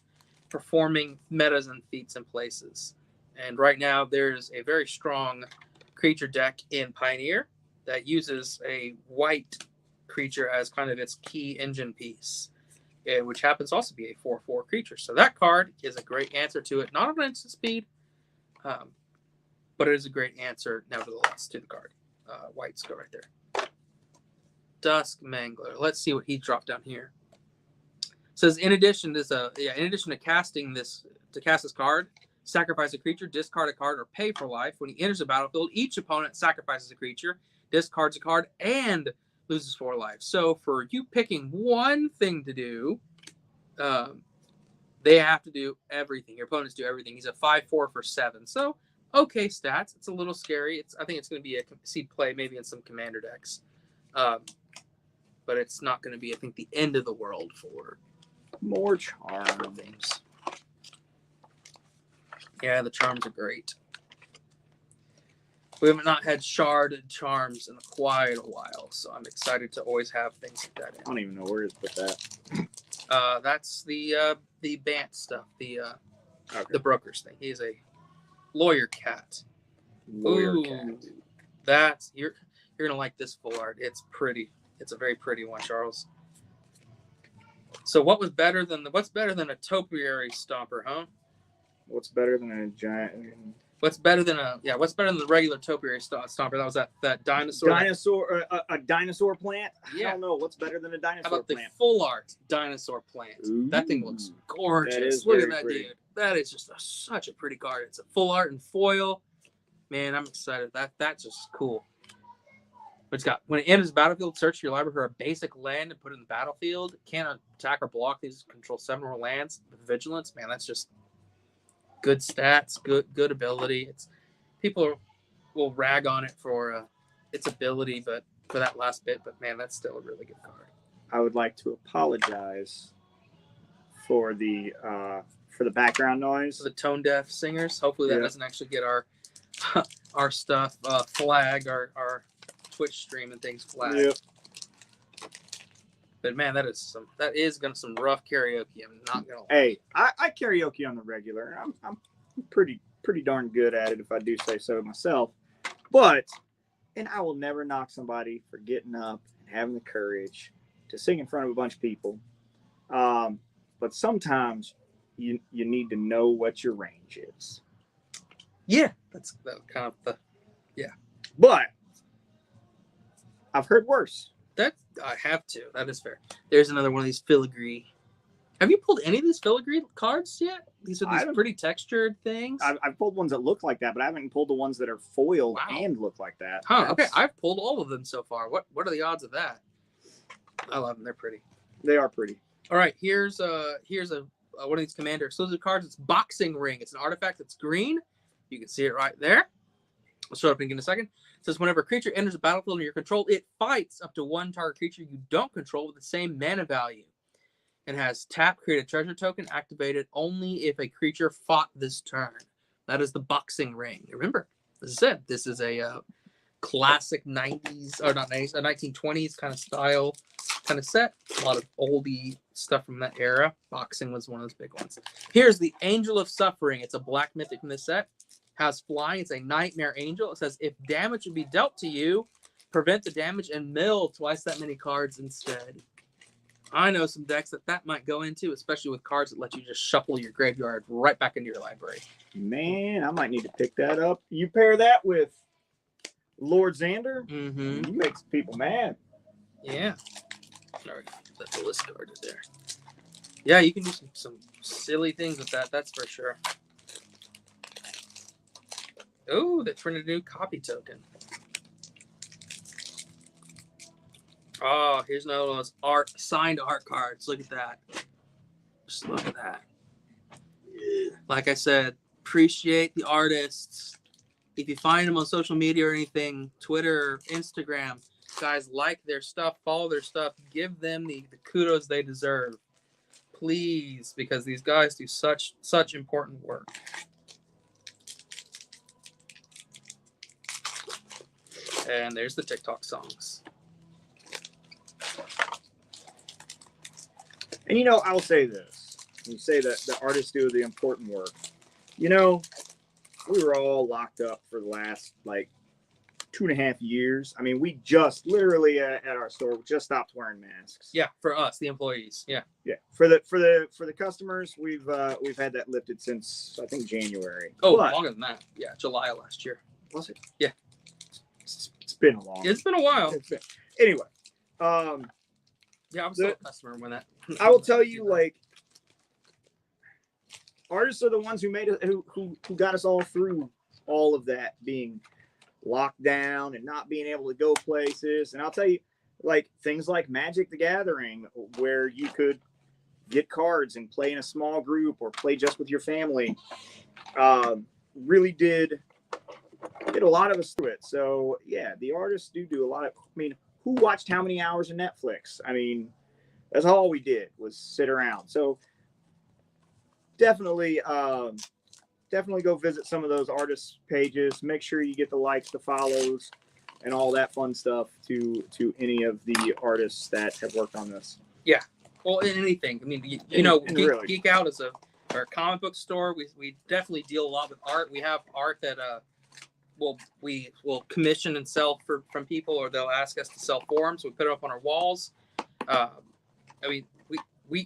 performing metas and feats and places. And right now, there's a very strong creature deck in Pioneer that uses a white creature as kind of its key engine piece, which happens to also be a 4/4 creature. So that card is a great answer to it. Not on instant speed, but it is a great answer, nevertheless, to the card. Whites go right there. Dusk Mangler. Let's see what he dropped down here. It says in addition to casting this card, sacrifice a creature, discard a card, or pay for life. When he enters the battlefield, each opponent sacrifices a creature, discards a card, and loses 4 life. So for you picking one thing to do, they have to do everything. Your opponents do everything. He's a 5/4 for 7. So okay stats. It's a little scary. I think it's going to be a seed play maybe in some commander decks. But it's not going to be, I think, the end of the world for
more charm
things. Yeah, the charms are great. We have not had sharded charms in quite a while, so I'm excited to always have things like that
I don't even know where to put that.
in. That's the Bant stuff, the broker's thing. He's a lawyer cat.
Lawyer cat.
That's you're gonna like this full art. It's pretty. It's a very pretty one, Charles. So what's better than a topiary stomper, huh?
What's better than a giant?
What's better than the regular topiary stomper? That was that dinosaur.
A dinosaur plant?
Yeah.
I don't know. What's better than a dinosaur
How about
plant?
the full art dinosaur plant?
Ooh,
that thing looks gorgeous. Look at that, dude. That is just such a pretty card. It's a full art and foil. Man, I'm excited. That's just cool. But it's got, when it enters the battlefield, search your library for a basic land and put it in the battlefield. It can't attack or block these. Control 7 more lands with vigilance. Man, that's just good stats, good ability. People will rag on it for its ability, but for that last bit. But man, that's still a really good card.
I would like to apologize for the background noise.
For the tone deaf singers. Hopefully that doesn't actually get our stuff flagged, our Twitch stream and things flagged.
Yep.
But man, that is gonna some rough karaoke. I'm not gonna lie.
Hey, I karaoke on the regular. I'm pretty darn good at it, if I do say so myself. And I will never knock somebody for getting up and having the courage to sing in front of a bunch of people. But sometimes you need to know what your range is.
Yeah, that's kind of
But I've heard worse.
That I have to. That is fair. There's another one of these filigree. Have you pulled any of these filigree cards yet? These are these pretty textured things.
I've pulled ones that look like that, but I haven't pulled the ones that are foiled and look like that.
Huh? Okay, I've pulled all of them so far. What are the odds of that? I love them. They're pretty.
They are pretty.
All right, here's a one of these commander exclusive cards. It's Boxing Ring. It's an artifact that's green. You can see it right there. I'll show it up in a second. It says whenever a creature enters the battlefield under your control, it fights up to one target creature you don't control with the same mana value. It has tap, create a treasure token, activated only if a creature fought this turn. That is the Boxing Ring. Remember, as I said, this is a classic 90s, or not 90s, a 1920s kind of style kind of set. A lot of oldie stuff from that era. Boxing was one of those big ones. Here's the Angel of Suffering. It's a black mythic from this set. Has flying. It's a nightmare angel. It says if damage would be dealt to you, prevent the damage and mill twice that many cards instead. I know some decks that might go into, especially with cards that let you just shuffle your graveyard right back into your library.
Man, I might need to pick that up. You pair that with Lord Xander, you make some people mad.
Yeah. Sorry, that's the list card is there. Yeah, you can do some silly things with that. That's for sure. Oh, the Crackin New Copy token. Oh, here's another one of those signed art cards. Look at that. Just look at that. Like I said, appreciate the artists. If you find them on social media or anything, Twitter, Instagram, guys, like their stuff, follow their stuff, give them the kudos they deserve. Please, because these guys do such important work. And there's the TikTok songs.
And I will say this. You say that the artists do the important work. We were all locked up for the last 2.5 years. I mean, we just literally at our store we just stopped wearing masks.
Yeah, for us, the employees. Yeah.
Yeah. For the customers, we've had that lifted since I think January.
Oh, longer than that. Yeah, July of last year.
Was it?
Yeah.
It's been a long.
It's been a while.
Anyway.
Yeah, I was still a customer when that.
I will tell you, artists are the ones who made it, who got us all through all of that being locked down and not being able to go places. And I'll tell you, things like Magic the Gathering, where you could get cards and play in a small group or play just with your family, really did get a lot of us through it. So yeah, the artists do a lot of. I mean, who watched how many hours of Netflix? I mean, that's all we did was sit around. So definitely definitely go visit some of those artists' pages. Make sure you get the likes, the follows, and all that fun stuff to any of the artists that have worked on this.
Yeah. Well, in anything. I mean, you know,
really.
Geek Out is our comic book store. We definitely deal a lot with art. We have art that we will commission and sell from people, or they'll ask us to sell for them. So we put it up on our walls. I mean,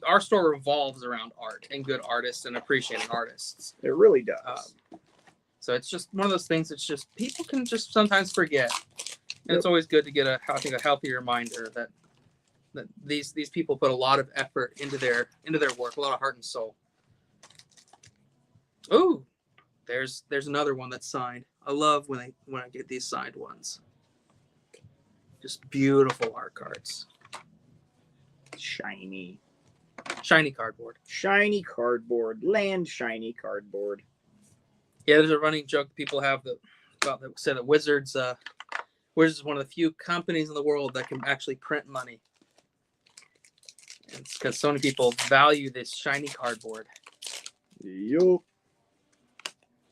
our store revolves around art and good artists and appreciating artists.
It really does.
So it's just one of those things. It's just people can just sometimes forget, and it's always good to get a healthy reminder that these people put a lot of effort into their work, a lot of heart and soul. Ooh, there's another one that's signed. I love when I get these signed ones. Just beautiful art cards.
Shiny
cardboard.
Shiny cardboard. Land shiny cardboard.
Yeah, there's a running joke people have say that Wizards is one of the few companies in the world that can actually print money. It's because so many people value this shiny cardboard.
Yup.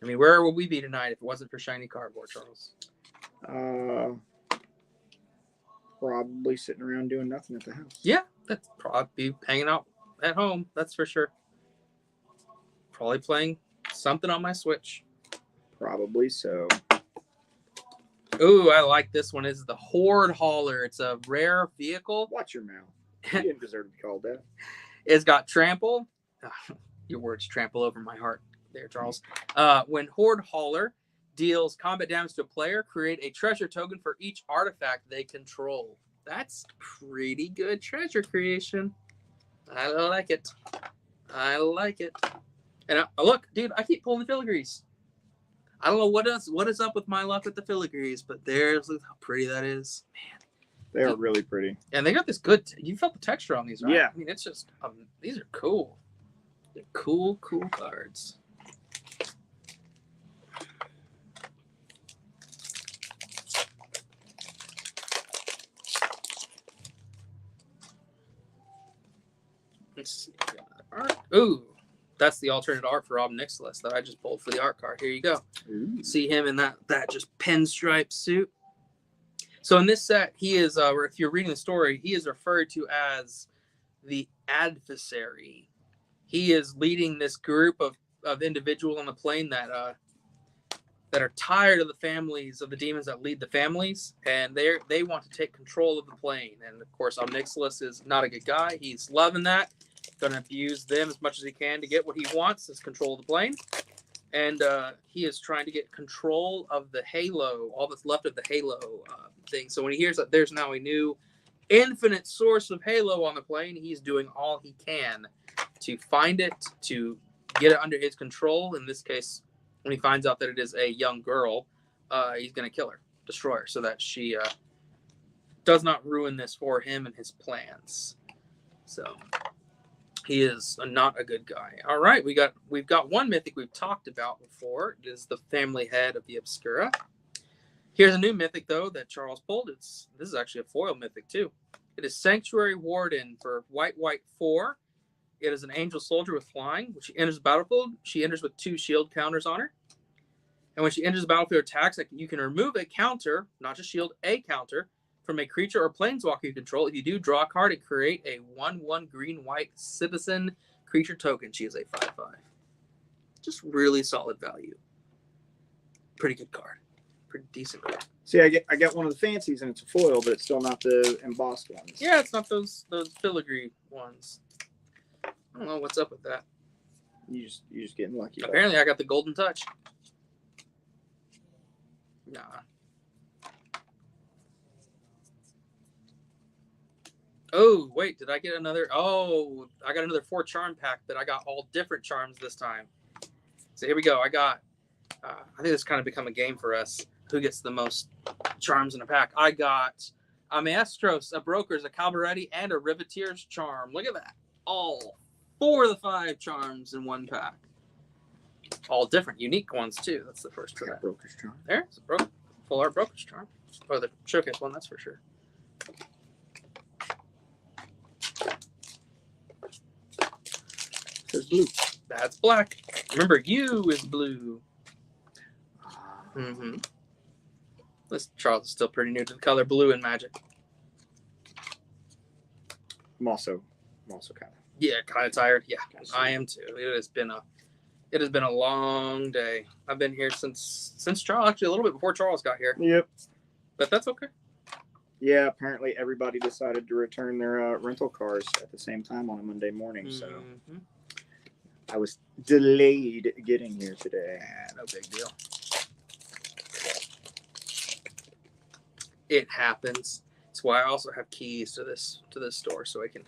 I mean, where would we be tonight if it wasn't for shiny cardboard, Charles?
Probably sitting around doing nothing at the house.
Yeah, that's probably hanging out at home. That's for sure. Probably playing something on my Switch.
Probably so.
Ooh, I like this one. This is the Horde Hauler. It's a rare vehicle.
Watch your mouth. You didn't deserve to be called that.
It's got trample. Your words trample over my heart there, Charles. When Horde Hauler deals combat damage to a player, create a treasure token for each artifact they control. That's pretty good treasure creation. I like it. And look, dude, I keep pulling the filigrees. I don't know what is up with my luck with the filigrees, but look how pretty that is. Man.
They are really pretty.
And they got this good, you felt the texture on these, right?
Yeah.
I mean, it's just, these are cool. They're cool cards. Let's see. Art. Ooh, that's the alternate art for Rob Nicholas that I just pulled for the art card. Here you go.
Ooh.
See him in that just pinstripe suit. So in this set, he is, if you're reading the story, he is referred to as the adversary. He is leading this group of individuals on the plane that are tired of the families of the demons that lead the families, and they want to take control of the plane. And of course, Omnixilus is not a good guy. He's loving that. Going to abuse them as much as he can to get what he wants, is control of the plane. And he is trying to get control of the Halo, all that's left of the Halo thing. So when he hears that there's now a new infinite source of Halo on the plane, he's doing all he can to find it, to get it under his control. In this case, when he finds out that it is a young girl, he's going to kill her, destroy her, so that she does not ruin this for him and his plans. So he is not a good guy. All right, we've got one mythic we've talked about before. It is the family head of the Obscura. Here's a new mythic, though, that Charles pulled. This is actually a foil mythic, too. It is Sanctuary Warden for white 4. It is an angel soldier with flying. When she enters the battlefield, she enters with 2 shield counters on her. And when she enters the battlefield attacks, you can remove a counter, not just shield, a counter, from a creature or planeswalker you control. If you do, draw a card and create a 1/1 green-white citizen creature token. She is a 5/5. Just really solid value. Pretty good card. Pretty decent card.
See, I get one of the fancies and it's a foil, but it's still not the embossed ones.
Yeah, it's not those filigree ones. I don't know what's up with that.
You just getting lucky.
Apparently, I got the golden touch. Nah. Oh, wait, did I get another? Oh, I got another 4 charm pack that I got all different charms this time. So here we go. I got, I think this kind of become a game for us. Who gets the most charms in a pack? I got a Maestros, a Broker's, a Cabaretti, and a Riveteer's charm. Look at that. All 4 of the 5 charms in one pack. All different, unique ones, too. That's the first for that.
Broker's charm.
There's a full art Broker's charm. Or the showcase one, that's for sure.
There's blue.
That's black. Remember, you is blue. Mm-hmm. This Charles is still pretty new to the color blue in Magic.
I'm also kind
of tired. Yeah,
of.
I am too. It has been a long day. I've been here since Charles, actually a little bit before Charles got here.
Yep.
But that's okay.
Yeah, apparently everybody decided to return their rental cars at the same time on a Monday morning, so I was delayed getting here today.
No big deal. It happens. That's why I also have keys to this store, so I can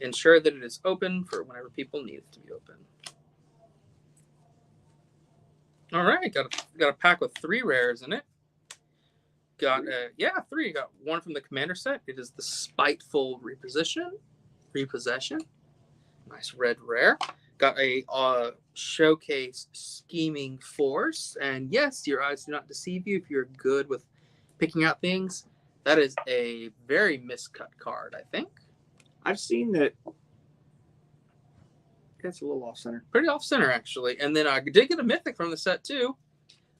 ensure that it is open for whenever people need it to be open. All right, got a pack with 3 rares in it. Got 3. Got one from the Commander set. It is the Spiteful Repossession. Nice red rare. Got a Showcase Scheming Force, and yes, your eyes do not deceive you if you're good with picking out things. That is a very miscut card, I think.
I've seen that. That's a little off center.
Pretty off center, actually. And then I did get a mythic from the set too.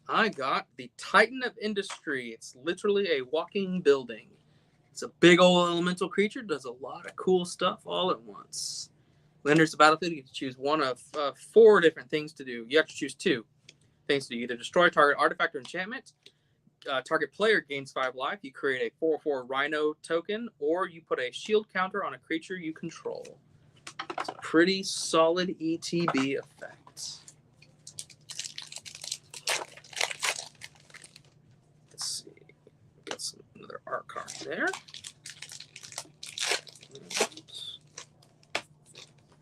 I got the Titan of Industry. It's literally a walking building. It's a big old elemental creature. Does a lot of cool stuff all at once. When it enters the battlefield, you get to choose one of 4 different things to do. You have to choose 2 things to do. Either destroy target artifact or enchantment. Target player gains 5 life. You create a 4/4 Rhino token, or you put a shield counter on a creature you control. It's a pretty solid ETB effect. Let's see. Got another art card there.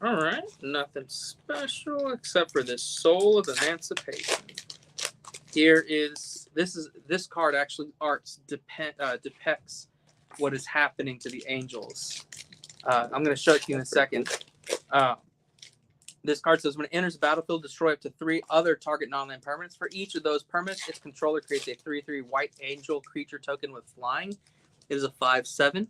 All right. Nothing special except for this Soul of Emancipation. This card actually depicts what is happening to the angels. I'm going to show it to you in a second. This card says when it enters the battlefield, destroy up to 3 other target non-land permanents. For each of those permanents, its controller creates a 3/3 white angel creature token with flying. It is a 5/7.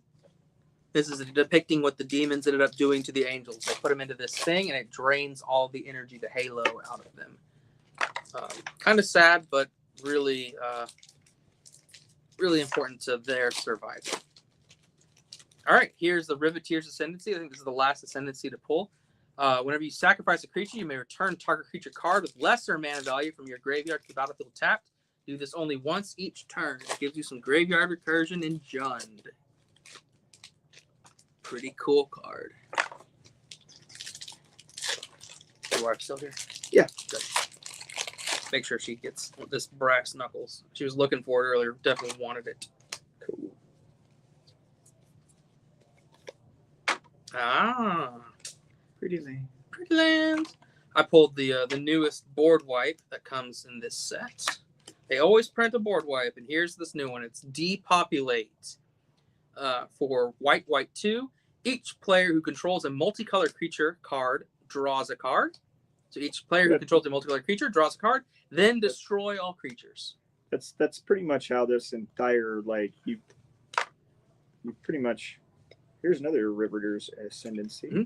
This is depicting what the demons ended up doing to the angels. They put them into this thing, and it drains all the energy, the halo, out of them. Kind of sad, but really, really important to their survival. All right, here's the Riveteer's Ascendancy. I think this is the last Ascendancy to pull. Whenever you sacrifice a creature, you may return target creature card with lesser mana value from your graveyard to the battlefield tapped. Do this only once each turn. It gives you some graveyard recursion and Jund. Pretty cool card. Your wife still here?
Yeah.
Good. Make sure she gets this brass knuckles. She was looking for it earlier. Definitely wanted it.
Cool. Pretty land.
Pretty land. I pulled the newest board wipe that comes in this set. They always print a board wipe, and here's this new one. It's Depopulate. For white 2. Each player who controls a multicolored creature card draws a card. So each player who controls a multicolored creature draws a card, then destroy all creatures.
That's pretty much how this entire, like, you pretty much. Here's another Riveteer's Ascendancy.
Mm-hmm.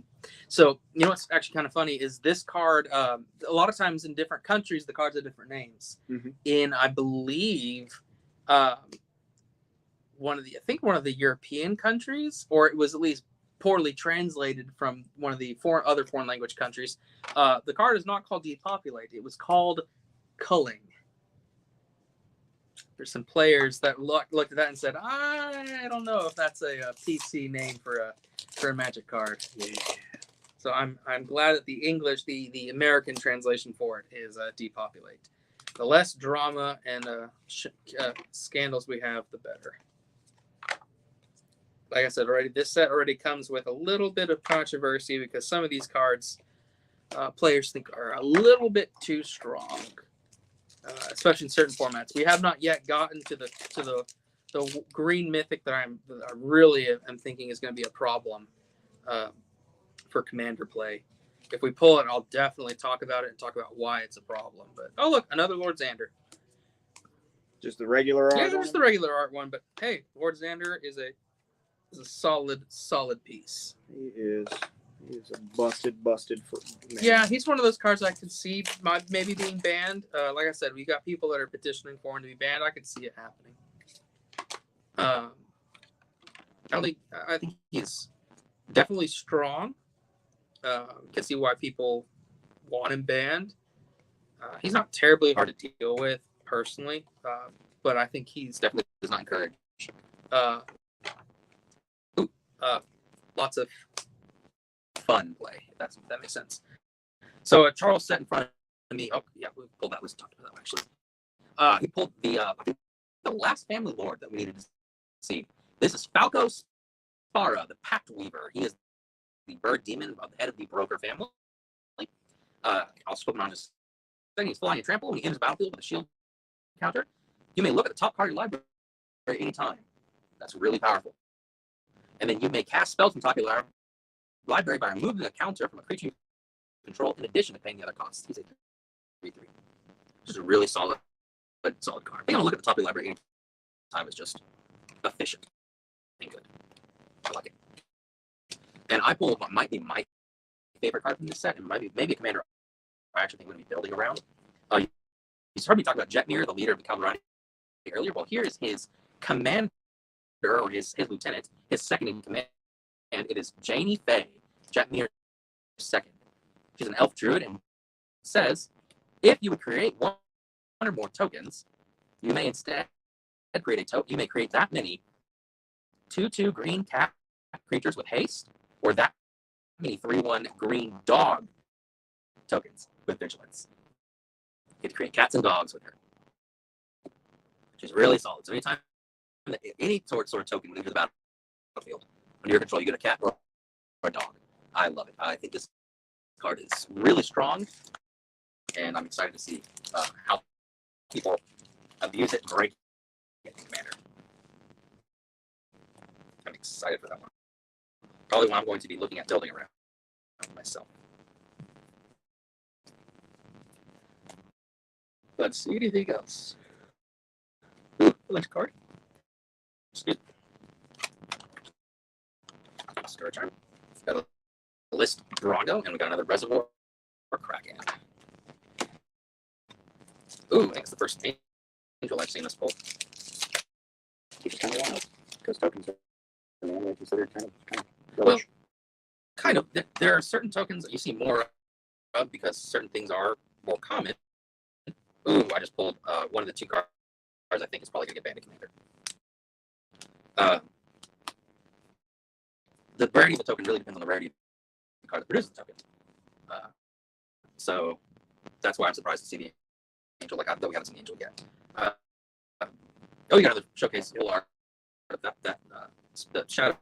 So, you know what's actually kind of funny is this card, a lot of times in different countries, the cards have different names.
Mm-hmm.
In, I believe, one of the European countries, or it was at least poorly translated from one of the other foreign language countries, the card is not called Depopulate. It was called Culling. There's some players that looked at that and said, I don't know if that's a PC name for a Magic card.
Yeah.
So I'm glad that the English, the American translation for it is Depopulate. The less drama and scandals we have, the better. Like I said already, this set already comes with a little bit of controversy because some of these cards players think are a little bit too strong. Especially in certain formats. We have not yet gotten to the green mythic that I really am thinking is going to be a problem for Commander play. If we pull it, I'll definitely talk about it and talk about why it's a problem. But oh look, another Lord Xander.
Just the regular art?
Yeah, just the regular art one. But hey, Lord Xander is a solid piece.
He is. He's a busted for man.
Yeah, he's one of those cards I could see maybe being banned. Like I said, we got people that are petitioning for him to be banned. I could see it happening. I think he's definitely strong. Can see why people want him banned. He's not terribly hard to deal with personally, but I think he's definitely does not encourage. Lots of fun play. That makes sense. So Charles set in front of me. Oh yeah, we pulled that list. Talked about that actually. He pulled the last family lord that we needed to see. This is Falco Spara, the Pact Weaver. He is the bird demon of the head of the Broker family. I'll flip him on just a second. He's flying and trample when he enters the battlefield with a shield counter. You may look at the top card of your library at any time. That's really powerful. And then you may cast spells from top of your library by removing a counter from a creature you control in addition to paying the other costs. He's a 3/3. Which is a really solid card. Being able to look at the top of your library any time is just efficient and good. I like it. And I pulled what might be my favorite card from this set, and maybe a commander I actually think we're going to be building around. You heard me talk about Jetmir, the leader of the Calderani earlier. Well, here is his commander, or his lieutenant, his second in command, and it is Janie Fay, Jetmir's second. She's an elf druid and says, if you would create one or more tokens, you may instead create a token. You may create that many 2/2 green cat creatures with haste, or that many 3/1 green dog tokens with vigilance. You get to create cats and dogs with her, which is really solid. So anytime any sort of token leaves the battlefield under your control, you get a cat or a dog. I love it. I think this card is really strong, and I'm excited to see how people abuse it and break it in Commander. I'm excited for that one. Probably one I'm going to be looking at building around myself. Let's see anything else. Ooh, next card. Excuse me. Star turn. Got a list Drago, and we got another Reservoir or Crackin. Ooh, I think it's the first angel I've seen this pull. Which is kind of wild, because tokens are normally considered kind of well, kind of. There are certain tokens that you see more of because certain things are more common. Ooh, I just pulled one of the two cards I think is probably going to get banned in Commander. The rarity of the token really depends on the rarity of the card that produces the token. So that's why I'm surprised to see the angel, though we haven't seen the angel yet. You got another showcase art of the Shadow